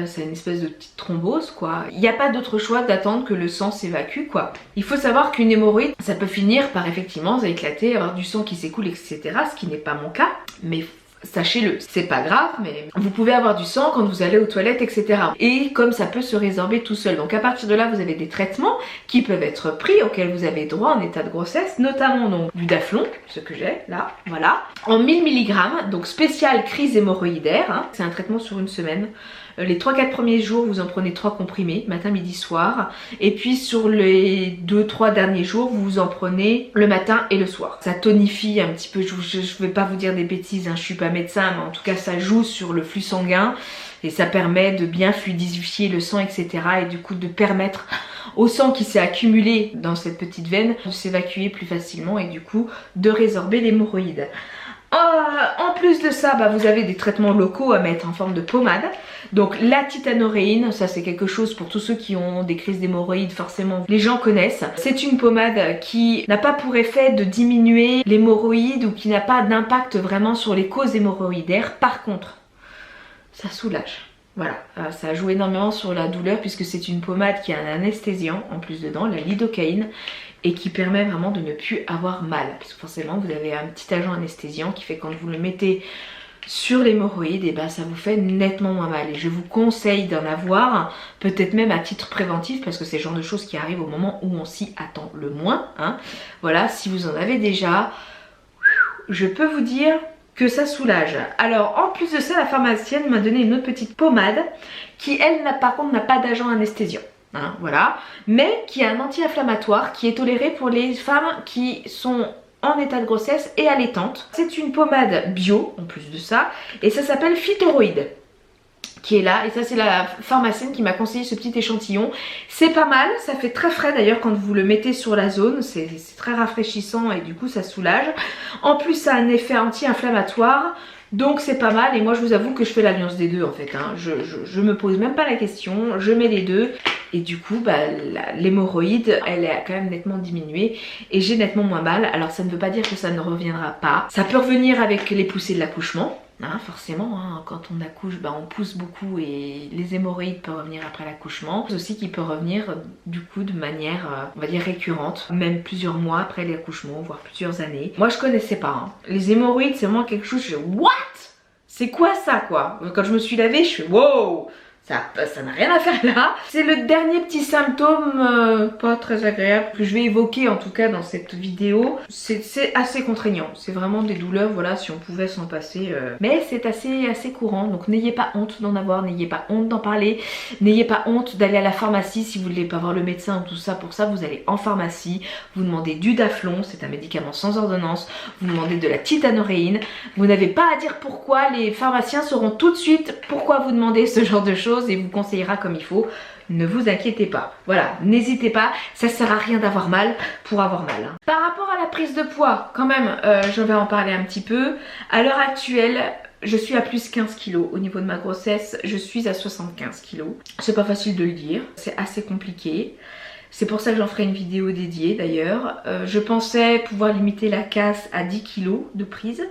C'est une espèce de petite thrombose quoi. Il n'y a pas d'autre choix d'attendre que le sang s'évacue quoi. Il faut savoir qu'une hémorroïde, ça peut finir par effectivement éclater, avoir du sang qui s'écoule, etc. Ce qui n'est pas mon cas, mais sachez-le, c'est pas grave, mais vous pouvez avoir du sang quand vous allez aux toilettes, etc. Et comme ça peut se résorber tout seul. Donc à partir de là, vous avez des traitements qui peuvent être pris, auxquels vous avez droit en état de grossesse, notamment donc du Daflon, ce que j'ai là, voilà, en 1000 mg, donc spécial crise hémorroïdaire. C'est un traitement sur une semaine. Les 3-4 premiers jours, vous en prenez 3 comprimés, matin, midi, soir. Et puis sur les 2-3 derniers jours, vous en prenez le matin et le soir. Ça tonifie un petit peu, je vais pas vous dire des bêtises, je suis pas médecin, mais en tout cas ça joue sur le flux sanguin. Et ça permet de bien fluidifier le sang, etc. Et du coup de permettre au sang qui s'est accumulé dans cette petite veine de s'évacuer plus facilement et du coup de résorber l'hémorroïde. En plus de ça, vous avez des traitements locaux à mettre en forme de pommade. Donc la titanoréine, ça c'est quelque chose pour tous ceux qui ont des crises d'hémorroïdes, forcément les gens connaissent. C'est une pommade qui n'a pas pour effet de diminuer l'hémorroïde ou qui n'a pas d'impact vraiment sur les causes hémorroïdaires. Par contre, ça soulage. Voilà, ça joue énormément sur la douleur puisque c'est une pommade qui a un anesthésiant en plus dedans, la lidocaïne, et qui permet vraiment de ne plus avoir mal. Parce que forcément vous avez un petit agent anesthésiant qui fait que quand vous le mettez sur l'hémorroïde, et ça vous fait nettement moins mal. Et je vous conseille d'en avoir, peut-être même à titre préventif, parce que c'est le genre de choses qui arrivent au moment où on s'y attend le moins. Voilà, si vous en avez déjà, je peux vous dire que ça soulage. Alors en plus de ça, la pharmacienne m'a donné une autre petite pommade qui elle par contre n'a pas d'agent anesthésiant. Voilà, mais qui a un anti-inflammatoire qui est toléré pour les femmes qui sont en état de grossesse et allaitantes. C'est une pommade bio en plus de ça et ça s'appelle Phytoroïde qui est là, et ça c'est la pharmacienne qui m'a conseillé ce petit échantillon. C'est pas mal, ça fait très frais d'ailleurs quand vous le mettez sur la zone, c'est très rafraîchissant et du coup ça soulage. En plus ça a un effet anti-inflammatoire, donc c'est pas mal. Et moi je vous avoue que je fais l'alliance des deux en fait, je me pose même pas la question, je mets les deux. Et du coup l'hémorroïde elle est quand même nettement diminuée et j'ai nettement moins mal. Alors ça ne veut pas dire que ça ne reviendra pas, ça peut revenir avec les poussées de l'accouchement. Forcément, quand on accouche, on pousse beaucoup et les hémorroïdes peuvent revenir après l'accouchement. C'est aussi qui peut revenir du coup de manière, on va dire récurrente, même plusieurs mois après l'accouchement, voire plusieurs années. Moi je connaissais pas. Les hémorroïdes c'est vraiment quelque chose, je fais what? C'est quoi ça quoi? Quand je me suis lavée, je fais wow! Ça n'a rien à faire là. C'est le dernier petit symptôme pas très agréable que je vais évoquer en tout cas dans cette vidéo. C'est assez contraignant, c'est vraiment des douleurs, voilà, si on pouvait s'en passer. Mais c'est assez courant, donc n'ayez pas honte d'en avoir, n'ayez pas honte d'en parler, n'ayez pas honte d'aller à la pharmacie si vous ne voulez pas voir le médecin ou tout ça. Pour ça vous allez en pharmacie, vous demandez du Daflon, c'est un médicament sans ordonnance, vous demandez de la titanoréine. Vous n'avez pas à dire pourquoi, les pharmaciens sauront tout de suite pourquoi vous demandez ce genre de choses et vous conseillera comme il faut. Ne vous inquiétez pas, voilà, n'hésitez pas, ça sert à rien d'avoir mal pour avoir mal. Par rapport à la prise de poids, quand même, je vais en parler un petit peu. À l'heure actuelle, je suis à plus 15 kg au niveau de ma grossesse, je suis à 75 kg. C'est pas facile de le dire, c'est assez compliqué. C'est pour ça que j'en ferai une vidéo dédiée d'ailleurs. Je pensais pouvoir limiter la casse à 10 kg de prise.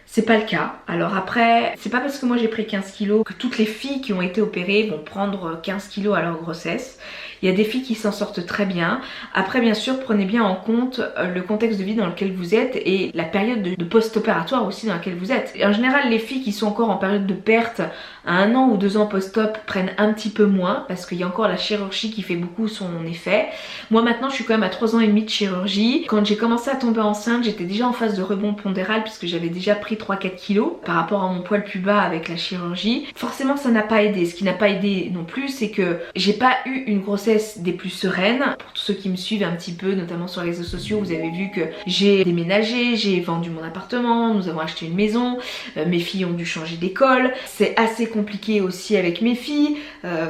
C'est pas le cas. Alors après, c'est pas parce que moi j'ai pris 15 kg que toutes les filles qui ont été opérées vont prendre 15 kg à leur grossesse. Il y a des filles qui s'en sortent très bien. Après bien sûr, prenez bien en compte le contexte de vie dans lequel vous êtes et la période de post-opératoire aussi dans laquelle vous êtes. Et en général, les filles qui sont encore en période de perte à 1 an ou 2 ans post-op prennent un petit peu moins parce qu'il y a encore la chirurgie qui fait beaucoup son effet. Moi maintenant, je suis quand même à 3 ans et demi de chirurgie. Quand j'ai commencé à tomber enceinte, j'étais déjà en phase de rebond pondéral puisque j'avais déjà pris pris 3-4 kilos par rapport à mon poids le plus bas avec la chirurgie. Forcément ça n'a pas aidé. Ce qui n'a pas aidé non plus, c'est que j'ai pas eu une grossesse des plus sereines. Pour tous ceux qui me suivent un petit peu, notamment sur les réseaux sociaux, vous avez vu que j'ai déménagé, j'ai vendu mon appartement, nous avons acheté une maison, mes filles ont dû changer d'école. C'est assez compliqué aussi avec mes filles.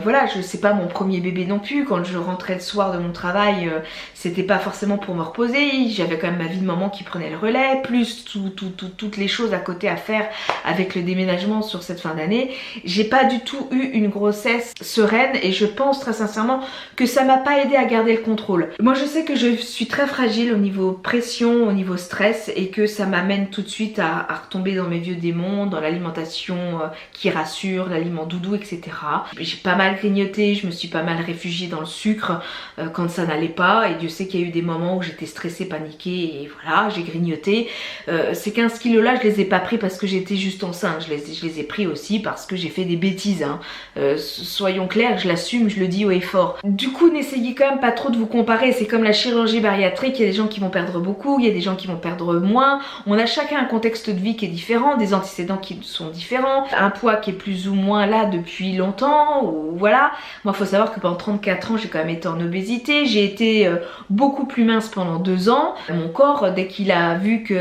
Voilà, c'est pas mon premier bébé non plus. Quand je rentrais le soir de mon travail, c'était pas forcément pour me reposer. J'avais quand même ma vie de maman qui prenait le relais, plus toutes les choses à côté à faire avec le déménagement sur cette fin d'année. J'ai pas du tout eu une grossesse sereine et je pense très sincèrement que ça m'a pas aidé à garder le contrôle. Moi je sais que je suis très fragile au niveau pression, au niveau stress et que ça m'amène tout de suite à retomber dans mes vieux démons, dans l'alimentation qui rassure, l'aliment doudou, etc. J'ai pas mal grignoté, je me suis pas mal réfugiée dans le sucre quand ça n'allait pas et Dieu sait qu'il y a eu des moments où j'étais stressée, paniquée et voilà, j'ai grignoté. Ces 15 kilos là je les ai pas pris parce que j'étais juste enceinte, je les ai pris aussi parce que j'ai fait des bêtises hein. Soyons clairs, je l'assume, je le dis haut et fort. Du coup n'essayez quand même pas trop de vous comparer, c'est comme la chirurgie bariatrique, il y a des gens qui vont perdre beaucoup, il y a des gens qui vont perdre moins, on a chacun un contexte de vie qui est différent, des antécédents qui sont différents, un poids qui est plus ou moins là depuis longtemps, ou voilà. Moi faut savoir que pendant 34 ans j'ai quand même été en obésité, j'ai été beaucoup plus mince pendant 2 ans, mon corps dès qu'il a vu qu'il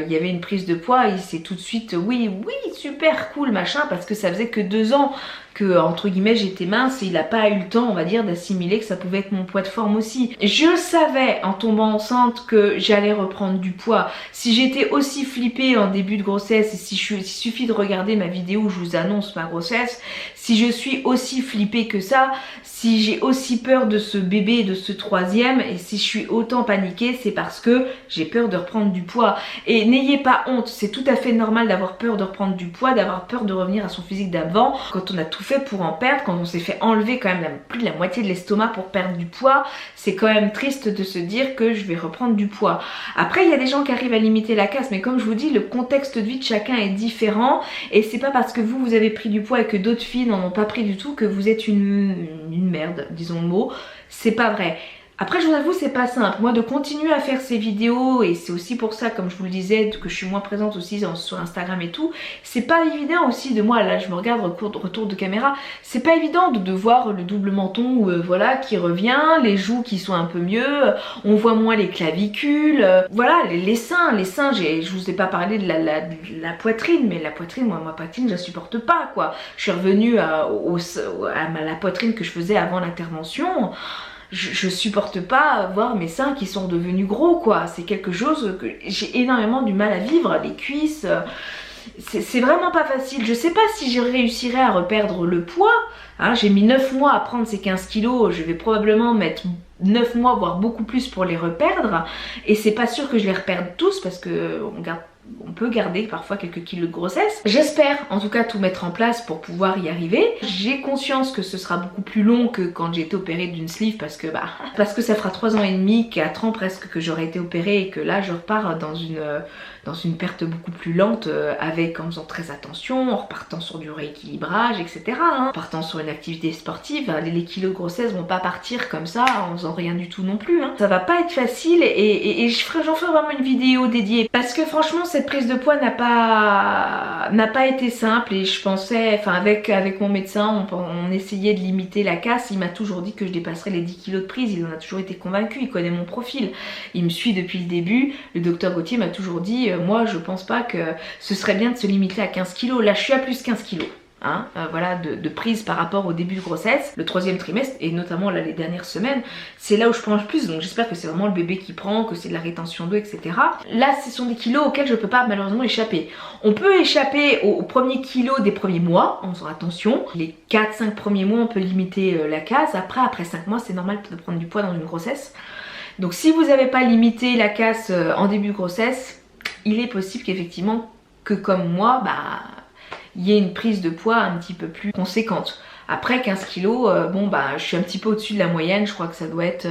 y avait une prise de poids, il s'est tout de suite oui super cool machin, parce que ça faisait que 2 ans que entre guillemets j'étais mince et il n'a pas eu le temps on va dire d'assimiler que ça pouvait être mon poids de forme aussi. Je savais en tombant enceinte que j'allais reprendre du poids. Si j'étais aussi flippée en début de grossesse et il suffit de regarder ma vidéo où je vous annonce ma grossesse, si je suis aussi flippée que ça, si j'ai aussi peur de ce bébé, de ce troisième et si je suis autant paniquée, c'est parce que j'ai peur de reprendre du poids. Et n'ayez pas honte, c'est tout à fait normal d'avoir peur de reprendre du poids, d'avoir peur de revenir à son physique d'avant quand on a tout fait pour en perdre, quand on s'est fait enlever quand même plus de la moitié de l'estomac pour perdre du poids. C'est quand même triste de se dire que je vais reprendre du poids. Après il y a des gens qui arrivent à limiter la casse, mais comme je vous dis, le contexte de vie de chacun est différent et c'est pas parce que vous avez pris du poids et que d'autres filles n'en ont pas pris du tout que vous êtes une merde, disons le mot. C'est pas vrai. Après je vous avoue c'est pas simple, moi de continuer à faire ces vidéos et c'est aussi pour ça comme je vous le disais que je suis moins présente aussi sur Instagram et tout, c'est pas évident aussi de moi, là je me regarde retour de caméra, c'est pas évident de voir le double menton voilà qui revient, les joues qui sont un peu mieux, on voit moins les clavicules, voilà les seins, je vous ai pas parlé de la poitrine, mais la poitrine, moi ma poitrine je la supporte pas quoi, je suis revenue à la poitrine que je faisais avant l'intervention. Je supporte pas voir mes seins qui sont devenus gros quoi, c'est quelque chose que j'ai énormément du mal à vivre, les cuisses, c'est vraiment pas facile. Je sais pas si je réussirai à reperdre le poids, hein, j'ai mis 9 mois à prendre ces 15 kilos, je vais probablement mettre 9 mois voire beaucoup plus pour les reperdre et c'est pas sûr que je les reperde tous parce que on peut garder parfois quelques kilos de grossesse. J'espère en tout cas tout mettre en place pour pouvoir y arriver. J'ai conscience que ce sera beaucoup plus long que quand j'ai été opérée d'une sleeve parce que ça fera 3 ans et demi, 4 ans presque que j'aurais été opérée et que là je repars dans une perte beaucoup plus lente en faisant très attention, en repartant sur du rééquilibrage, etc. Hein. En partant sur une activité sportive, les kilos de grossesse vont pas partir comme ça en faisant rien du tout non plus. Hein. Ça va pas être facile et j'en ferai vraiment une vidéo dédiée parce que franchement cette prise de poids n'a pas été simple et je pensais, enfin avec mon médecin on essayait de limiter la casse, il m'a toujours dit que je dépasserais les 10 kilos de prise, il en a toujours été convaincu, il connaît mon profil, il me suit depuis le début, le docteur Gauthier m'a toujours dit moi je pense pas que ce serait bien de se limiter à 15 kilos, là je suis à plus 15 kilos. Hein, voilà, de prise par rapport au début de grossesse, le 3e trimestre et notamment là les dernières semaines, c'est là où je prends le plus, donc j'espère que c'est vraiment le bébé qui prend, que c'est de la rétention d'eau, etc. Là ce sont des kilos auxquels je peux pas malheureusement échapper. On peut échapper aux premiers kilos des premiers mois, en faisant attention, les 4-5 premiers mois on peut limiter la casse, après 5 mois c'est normal de prendre du poids dans une grossesse. Donc si vous n'avez pas limité la casse en début de grossesse, il est possible qu'effectivement que comme moi, il y ait une prise de poids un petit peu plus conséquente. Après 15 kilos, je suis un petit peu au-dessus de la moyenne, je crois que ça doit être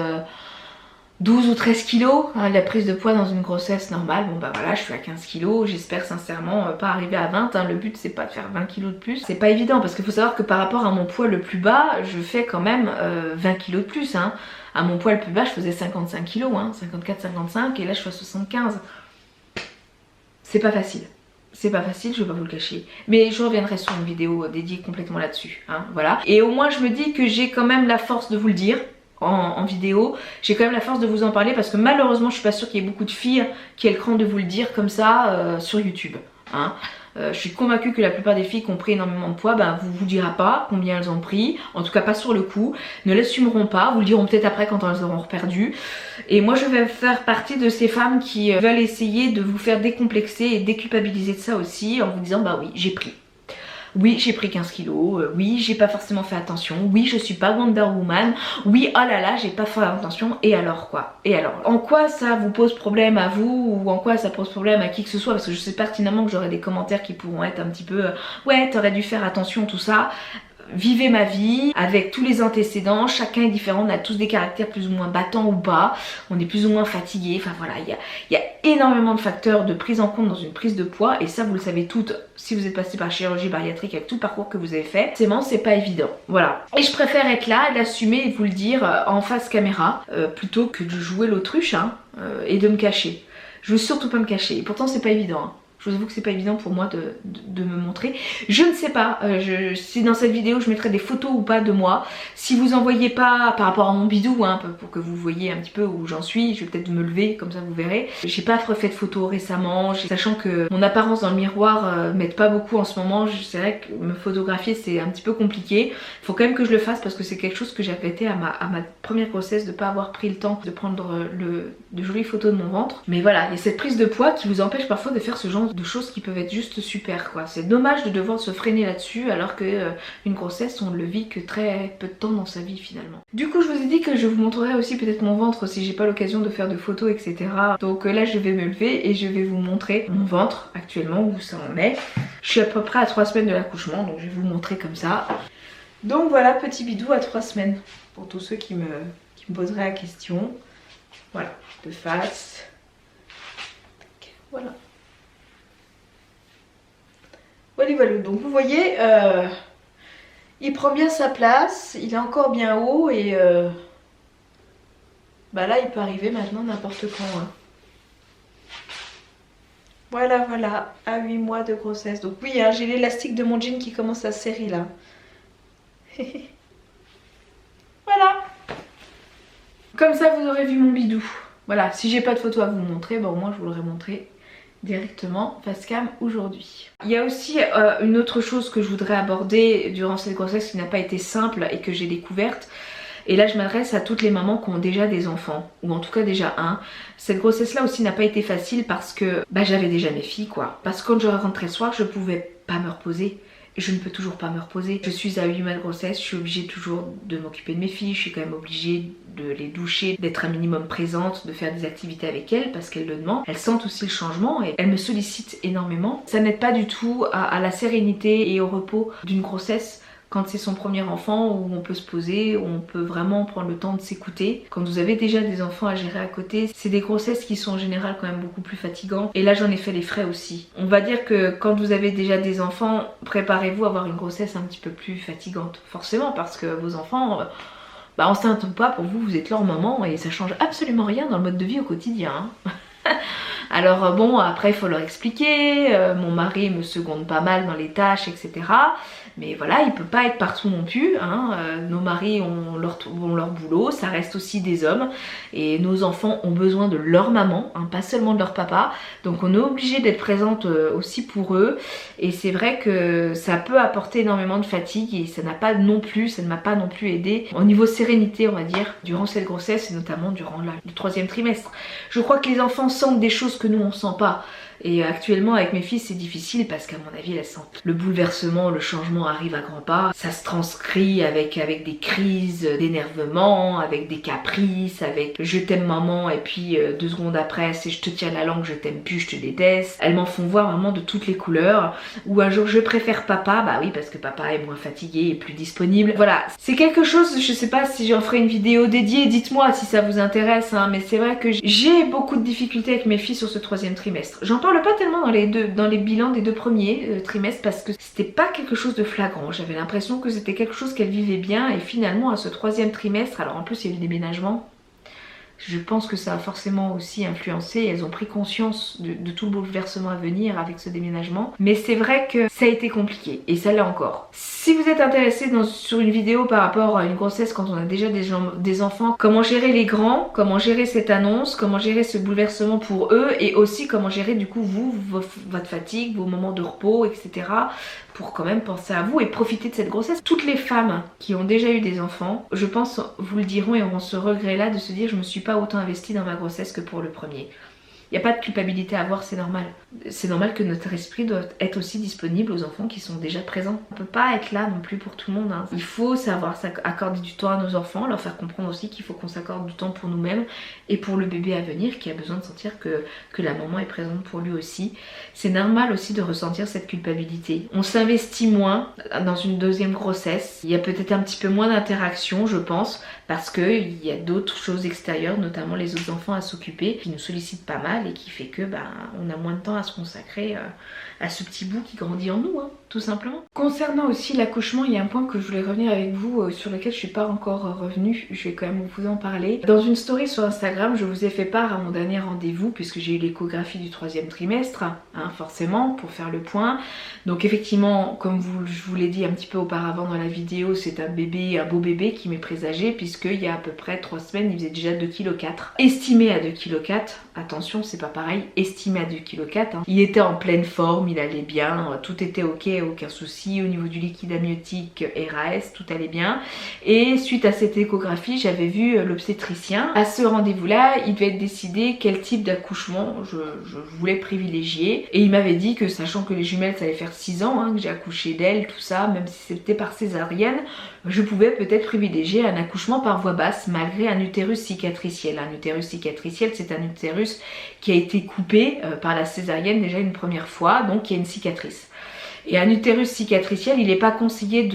12 ou 13 kilos, hein, la prise de poids dans une grossesse normale. Voilà, je suis à 15 kilos, j'espère sincèrement pas arriver à 20, hein. Le but c'est pas de faire 20 kilos de plus. C'est pas évident parce qu'il faut savoir que par rapport à mon poids le plus bas, je fais quand même 20 kilos de plus. Hein. À mon poids le plus bas, je faisais 55 kilos, hein, 54-55 et là je fais 75. C'est pas facile. c'est pas facile, je vais pas vous le cacher. Mais je reviendrai sur une vidéo dédiée complètement là-dessus, hein, voilà. Et au moins je me dis que j'ai quand même la force de vous le dire en vidéo. J'ai quand même la force de vous en parler parce que malheureusement je suis pas sûre qu'il y ait beaucoup de filles qui aient le cran de vous le dire comme ça sur YouTube, hein. Je suis convaincue que la plupart des filles qui ont pris énormément de poids, ben, vous dira pas combien elles ont pris, en tout cas pas sur le coup, ne l'assumeront pas, vous le diront peut-être après quand elles auront reperdu. Et moi je vais faire partie de ces femmes qui veulent essayer de vous faire décomplexer et déculpabiliser de ça aussi en vous disant bah oui j'ai pris. Oui, j'ai pris 15 kilos, oui, j'ai pas forcément fait attention, oui, je suis pas Wonder Woman, oui, oh là là, j'ai pas fait attention, et alors quoi? Et alors? En quoi ça vous pose problème à vous, ou en quoi ça pose problème à qui que ce soit? Parce que je sais pertinemment que j'aurai des commentaires qui pourront être un petit peu ouais, t'aurais dû faire attention, tout ça. Vivez ma vie avec tous les antécédents, chacun est différent, on a tous des caractères plus ou moins battants ou pas, on est plus ou moins fatigué, enfin voilà, il y a énormément de facteurs de prise en compte dans une prise de poids et ça vous le savez toutes si vous êtes passé par chirurgie bariatrique avec tout le parcours que vous avez fait, c'est pas évident, voilà. Et je préfère être là, l'assumer et vous le dire en face caméra plutôt que de jouer l'autruche hein, et de me cacher. Je veux surtout pas me cacher et pourtant c'est pas évident hein. Je vous avoue que c'est pas évident pour moi de me montrer. Je ne sais pas si dans cette vidéo je mettrai des photos ou pas de moi. Si vous en voyez pas par rapport à mon bidou, hein, pour que vous voyez un petit peu où j'en suis, je vais peut-être me lever, comme ça vous verrez. J'ai pas refait de photos récemment, sachant que mon apparence dans le miroir m'aide pas beaucoup en ce moment. C'est vrai que me photographier c'est un petit peu compliqué. Il faut quand même que je le fasse parce que c'est quelque chose que j'ai répété à ma première grossesse, de pas avoir pris le temps de prendre de jolies photos de mon ventre. Mais voilà, il y a cette prise de poids qui vous empêche parfois de faire ce genre de choses qui peuvent être juste super quoi. C'est dommage de devoir se freiner là-dessus alors que une grossesse on ne le vit que très peu de temps dans sa vie finalement. Du coup je vous ai dit que je vous montrerai aussi peut-être mon ventre si j'ai pas l'occasion de faire de photos etc. Donc là je vais me lever et je vais vous montrer mon ventre actuellement où ça en est. Je suis à peu près à 3 semaines de l'accouchement donc je vais vous montrer comme ça. Donc voilà petit bidou à 3 semaines pour tous ceux qui me poseraient la question. Voilà, de face. Voilà. Voilà, donc vous voyez, il prend bien sa place, il est encore bien haut et bah là il peut arriver maintenant n'importe quand. Hein. Voilà, voilà, à 8 mois de grossesse. Donc oui, hein, j'ai l'élastique de mon jean qui commence à serrer là. Voilà. Comme ça vous aurez vu mon bidou. Voilà, si j'ai pas de photo à vous montrer, bah au moins je vous l'aurais montré directement face cam aujourd'hui. Il y a aussi une autre chose que je voudrais aborder durant cette grossesse qui n'a pas été simple et que j'ai découverte. Et là je m'adresse à toutes les mamans qui ont déjà des enfants, ou en tout cas déjà un. Cette grossesse là aussi n'a pas été facile parce que bah, j'avais déjà mes filles quoi. Parce que quand je rentrais le soir je pouvais pas me reposer. Je ne peux toujours pas me reposer. Je suis à 8 mois de grossesse, je suis obligée toujours de m'occuper de mes filles, je suis quand même obligée de les doucher, d'être un minimum présente, de faire des activités avec elles parce qu'elles le demandent. Elles sentent aussi le changement et elles me sollicitent énormément. Ça n'aide pas du tout à la sérénité et au repos d'une grossesse quand c'est son premier enfant où on peut se poser, où on peut vraiment prendre le temps de s'écouter. Quand vous avez déjà des enfants à gérer à côté, c'est des grossesses qui sont en général quand même beaucoup plus fatigantes. Et là j'en ai fait les frais aussi. On va dire que quand vous avez déjà des enfants, préparez-vous à avoir une grossesse un petit peu plus fatigante. Forcément parce que vos enfants, bah enceinte ou pas, pour vous, vous êtes leur maman et ça change absolument rien dans le mode de vie au quotidien. Hein. Alors bon, après il faut leur expliquer, mon mari me seconde pas mal dans les tâches, etc. Mais voilà, il peut pas être partout non plus, hein. Nos maris ont leur boulot, ça reste aussi des hommes. Et nos enfants ont besoin de leur maman, hein, pas seulement de leur papa. Donc on est obligé d'être présente aussi pour eux. Et c'est vrai que ça peut apporter énormément de fatigue et ça ne m'a pas non plus aidé au niveau sérénité on va dire, durant cette grossesse et notamment durant le 3e trimestre. Je crois que les enfants sentent des choses que nous on sent pas. Et actuellement avec mes filles c'est difficile parce qu'à mon avis elles sentent le bouleversement, le changement arrive à grands pas. Ça se transcrit avec des crises d'énervement, avec des caprices, avec je t'aime maman et puis 2 secondes après c'est je te tiens la langue, je t'aime plus, je te déteste. Elles m'en font voir vraiment de toutes les couleurs. Ou un jour je préfère papa, bah oui parce que papa est moins fatigué et plus disponible. Voilà, c'est quelque chose, je sais pas si j'en ferai une vidéo dédiée, dites-moi si ça vous intéresse hein, mais c'est vrai que j'ai beaucoup de difficultés avec mes filles sur ce 3e trimestre. J'en parle pas tellement dans les bilans des 2 premiers trimestres parce que c'était pas quelque chose de flagrant. J'avais l'impression que c'était quelque chose qu'elles vivaient bien et finalement à ce 3e trimestre, alors en plus il y a eu le déménagement, Je pense que ça a forcément aussi influencé. Elles ont pris conscience de tout le bouleversement à venir avec ce déménagement. Mais c'est vrai que ça a été compliqué et ça l'est encore. Si vous êtes intéressé sur une vidéo par rapport à une grossesse quand on a déjà des enfants, comment gérer les grands, comment gérer cette annonce, comment gérer ce bouleversement pour eux et aussi comment gérer du coup vous, votre fatigue, vos moments de repos, etc. pour quand même penser à vous et profiter de cette grossesse. Toutes les femmes qui ont déjà eu des enfants, je pense vous le diront et auront ce regret là de se dire je me suis pas autant investie dans ma grossesse que pour le premier. Il n'y a pas de culpabilité à avoir, c'est normal. C'est normal que notre esprit doit être aussi disponible aux enfants qui sont déjà présents. On ne peut pas être là non plus pour tout le monde. Hein. Il faut savoir accorder du temps à nos enfants, leur faire comprendre aussi qu'il faut qu'on s'accorde du temps pour nous-mêmes et pour le bébé à venir qui a besoin de sentir que la maman est présente pour lui aussi. C'est normal aussi de ressentir cette culpabilité. On s'investit moins dans une deuxième grossesse. Il y a peut-être un petit peu moins d'interaction, je pense, parce qu'il y a d'autres choses extérieures, notamment les autres enfants à s'occuper, qui nous sollicitent pas mal et qui fait que on a moins de temps à se consacrer à ce petit bout qui grandit en nous, hein, tout simplement. Concernant aussi l'accouchement, il y a un point que je voulais revenir avec vous sur lequel je suis pas encore revenue, je vais quand même vous en parler. Dans une story sur Instagram, je vous ai fait part à mon dernier rendez-vous puisque j'ai eu l'échographie du 3e trimestre, hein, forcément, pour faire le point. Donc effectivement, comme je vous l'ai dit un petit peu auparavant dans la vidéo, c'est un beau bébé qui m'est présagé puisqu'il y a à peu près 3 semaines, il faisait déjà 2,4 kg. Estimé à 2,4 kg, attention, c'est pas pareil, estimé à 2,4 kg. Hein. Il était en pleine forme, il allait bien, tout était ok, aucun souci. Au niveau du liquide amniotique, RAS, tout allait bien. Et suite à cette échographie, j'avais vu l'obstétricien. À ce rendez-vous-là, il devait être décidé quel type d'accouchement je voulais privilégier. Et il m'avait dit que, sachant que les jumelles, ça allait faire 6 ans, hein, que j'ai accouché d'elles, tout ça, même si c'était par césarienne, je pouvais peut-être privilégier un accouchement par voie basse malgré un utérus cicatriciel. Un utérus cicatriciel, c'est un utérus qui a été coupé par la césarienne déjà une première fois, donc il y a une cicatrice. Et un utérus cicatriciel, il n'est pas conseillé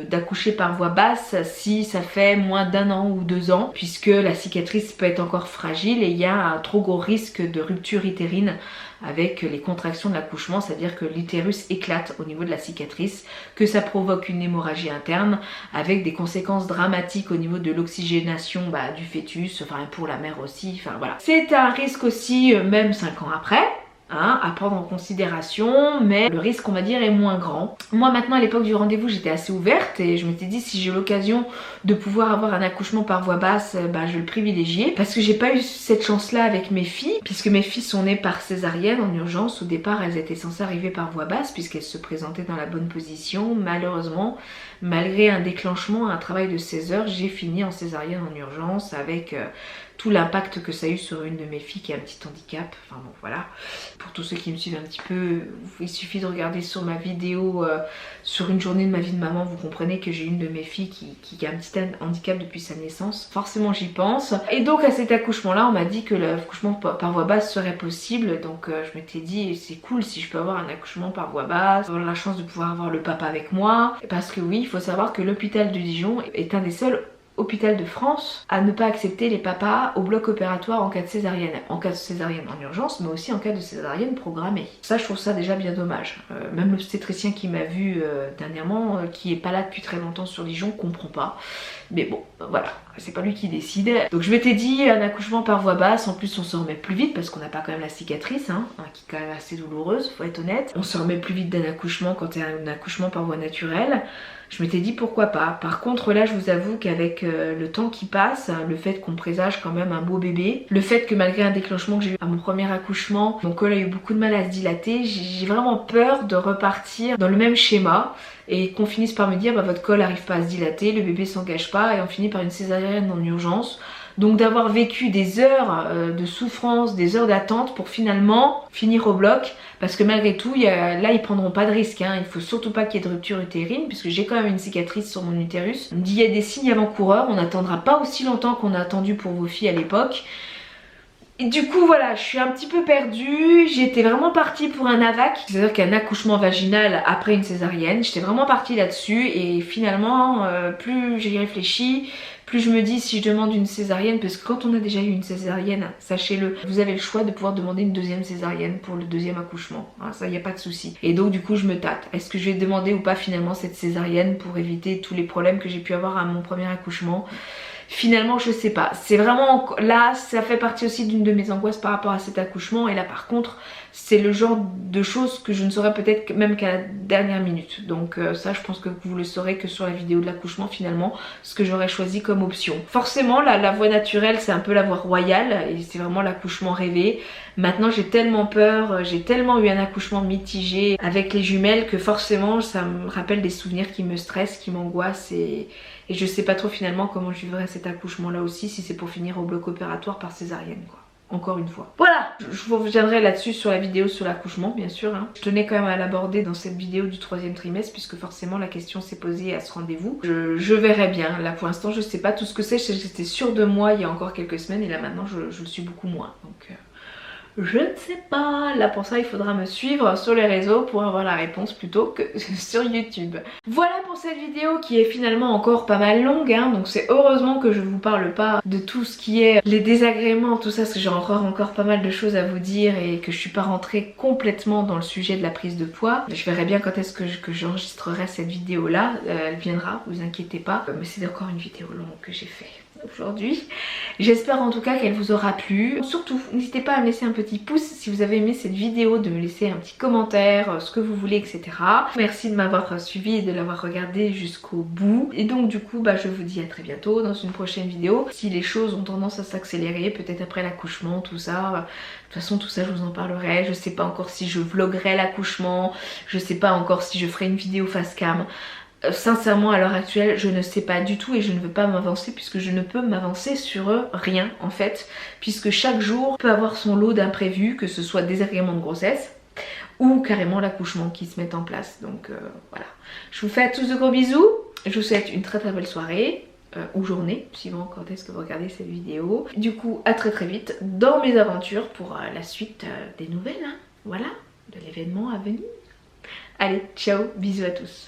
d'accoucher par voie basse si ça fait moins d'1 an ou 2 ans, puisque la cicatrice peut être encore fragile et il y a un trop gros risque de rupture utérine avec les contractions de l'accouchement, c'est-à-dire que l'utérus éclate au niveau de la cicatrice, que ça provoque une hémorragie interne avec des conséquences dramatiques au niveau de l'oxygénation du fœtus, enfin pour la mère aussi, enfin voilà. C'est un risque aussi même 5 ans après. Hein, à prendre en considération, mais le risque on va dire est moins grand. Moi maintenant à l'époque du rendez-vous j'étais assez ouverte et je m'étais dit si j'ai l'occasion de pouvoir avoir un accouchement par voie basse, je vais le privilégier parce que j'ai pas eu cette chance là avec mes filles, puisque mes filles sont nées par césarienne en urgence. Au départ elles étaient censées arriver par voie basse puisqu'elles se présentaient dans la bonne position. Malheureusement, malgré un déclenchement, un travail de 16 heures, j'ai fini en césarienne en urgence avec tout l'impact que ça a eu sur une de mes filles qui a un petit handicap. Enfin bon voilà, pour tous ceux qui me suivent un petit peu, il suffit de regarder sur ma vidéo sur une journée de ma vie de maman, vous comprenez que j'ai une de mes filles qui a un petit handicap depuis sa naissance. Forcément j'y pense. Et donc à cet accouchement là on m'a dit que l'accouchement par voie basse serait possible, donc je m'étais dit c'est cool si je peux avoir un accouchement par voie basse, avoir la chance de pouvoir avoir le papa avec moi, parce que oui, il faut savoir que l'hôpital de Dijon est un des seuls hôpital de France à ne pas accepter les papas au bloc opératoire en cas de césarienne. En cas de césarienne en urgence, mais aussi en cas de césarienne programmée. Ça, je trouve ça déjà bien dommage. Même l'obstétricien qui m'a vu dernièrement, qui est pas là depuis très longtemps sur Dijon, comprend pas. Mais bon, voilà, c'est pas lui qui décide. Donc je m'étais dit, un accouchement par voie basse, en plus on se remet plus vite parce qu'on n'a pas quand même la cicatrice, hein, qui est quand même assez douloureuse, faut être honnête. On se remet plus vite d'un accouchement quand c'est un accouchement par voie naturelle. Je m'étais dit pourquoi pas. Par contre là je vous avoue qu'avec le temps qui passe, le fait qu'on présage quand même un beau bébé, le fait que malgré un déclenchement que j'ai eu à mon premier accouchement, mon col a eu beaucoup de mal à se dilater, j'ai vraiment peur de repartir dans le même schéma et qu'on finisse par me dire votre col n'arrive pas à se dilater, le bébé s'engage pas et on finit par une césarienne en urgence. Donc d'avoir vécu des heures de souffrance, des heures d'attente pour finalement finir au bloc, parce que malgré tout, là ils prendront pas de risque, hein. Il faut surtout pas qu'il y ait de rupture utérine, puisque j'ai quand même une cicatrice sur mon utérus. On me dit il y a des signes avant-coureurs, on n'attendra pas aussi longtemps qu'on a attendu pour vos filles à l'époque. Et du coup voilà, je suis un petit peu perdue, j'étais vraiment partie pour un AVAC, c'est-à-dire qu'un accouchement vaginal après une césarienne, j'étais vraiment partie là-dessus et finalement plus j'y réfléchis, plus je me dis si je demande une césarienne, parce que quand on a déjà eu une césarienne, sachez-le, vous avez le choix de pouvoir demander une deuxième césarienne pour le deuxième accouchement, hein, ça y a pas de souci. Et donc du coup je me tâte, est-ce que je vais demander ou pas finalement cette césarienne pour éviter tous les problèmes que j'ai pu avoir à mon premier accouchement? finalement je sais pas, c'est vraiment là, ça fait partie aussi d'une de mes angoisses par rapport à cet accouchement. Et là par contre c'est le genre de choses que je ne saurais peut-être même qu'à la dernière minute. Donc ça je pense que vous le saurez que sur la vidéo de l'accouchement finalement, ce que j'aurais choisi comme option. Forcément la voie naturelle c'est un peu la voie royale et c'est vraiment l'accouchement rêvé. Maintenant j'ai tellement peur, j'ai tellement eu un accouchement mitigé avec les jumelles que forcément ça me rappelle des souvenirs qui me stressent, qui m'angoissent et je sais pas trop finalement comment je vivrai cet accouchement là aussi, si c'est pour finir au bloc opératoire par césarienne quoi. Encore une fois. Voilà, je vous reviendrai là-dessus sur la vidéo sur l'accouchement bien sûr. Je tenais quand même à l'aborder dans cette vidéo du 3e trimestre puisque forcément la question s'est posée à ce rendez-vous. Je verrai bien, là pour l'instant je sais pas tout ce que c'est, j'étais sûre de moi il y a encore quelques semaines et là maintenant je le suis beaucoup moins. Donc je ne sais pas, là pour ça il faudra me suivre sur les réseaux pour avoir la réponse plutôt que sur YouTube. Voilà pour cette vidéo qui est finalement encore pas mal longue hein, donc c'est heureusement que je vous parle pas de tout ce qui est les désagréments, tout ça, parce que j'ai encore pas mal de choses à vous dire et que je suis pas rentrée complètement dans le sujet de la prise de poids. Je verrai bien quand est-ce que j'enregistrerai cette vidéo là, elle viendra, vous inquiétez pas, mais c'est encore une vidéo longue que j'ai fait aujourd'hui. J'espère en tout cas qu'elle vous aura plu. Surtout, n'hésitez pas à me laisser un petit pouce si vous avez aimé cette vidéo, de me laisser un petit commentaire, ce que vous voulez, etc. Merci de m'avoir suivi et de l'avoir regardé jusqu'au bout. Et donc du coup, je vous dis à très bientôt dans une prochaine vidéo. Si les choses ont tendance à s'accélérer, peut-être après l'accouchement, tout ça. De toute façon, tout ça, je vous en parlerai. Je sais pas encore si je vloggerai l'accouchement. Je sais pas encore si je ferai une vidéo face cam. Sincèrement à l'heure actuelle je ne sais pas du tout et je ne veux pas m'avancer puisque je ne peux m'avancer sur rien en fait, puisque chaque jour peut avoir son lot d'imprévus, que ce soit des désagréments de grossesse ou carrément l'accouchement qui se met en place. Donc voilà, je vous fais à tous de gros bisous, je vous souhaite une très belle soirée ou journée, suivant quand est-ce que vous regardez cette vidéo. Du coup à très vite dans mes aventures pour la suite des nouvelles, hein, voilà, de l'événement à venir. Allez, ciao, bisous à tous.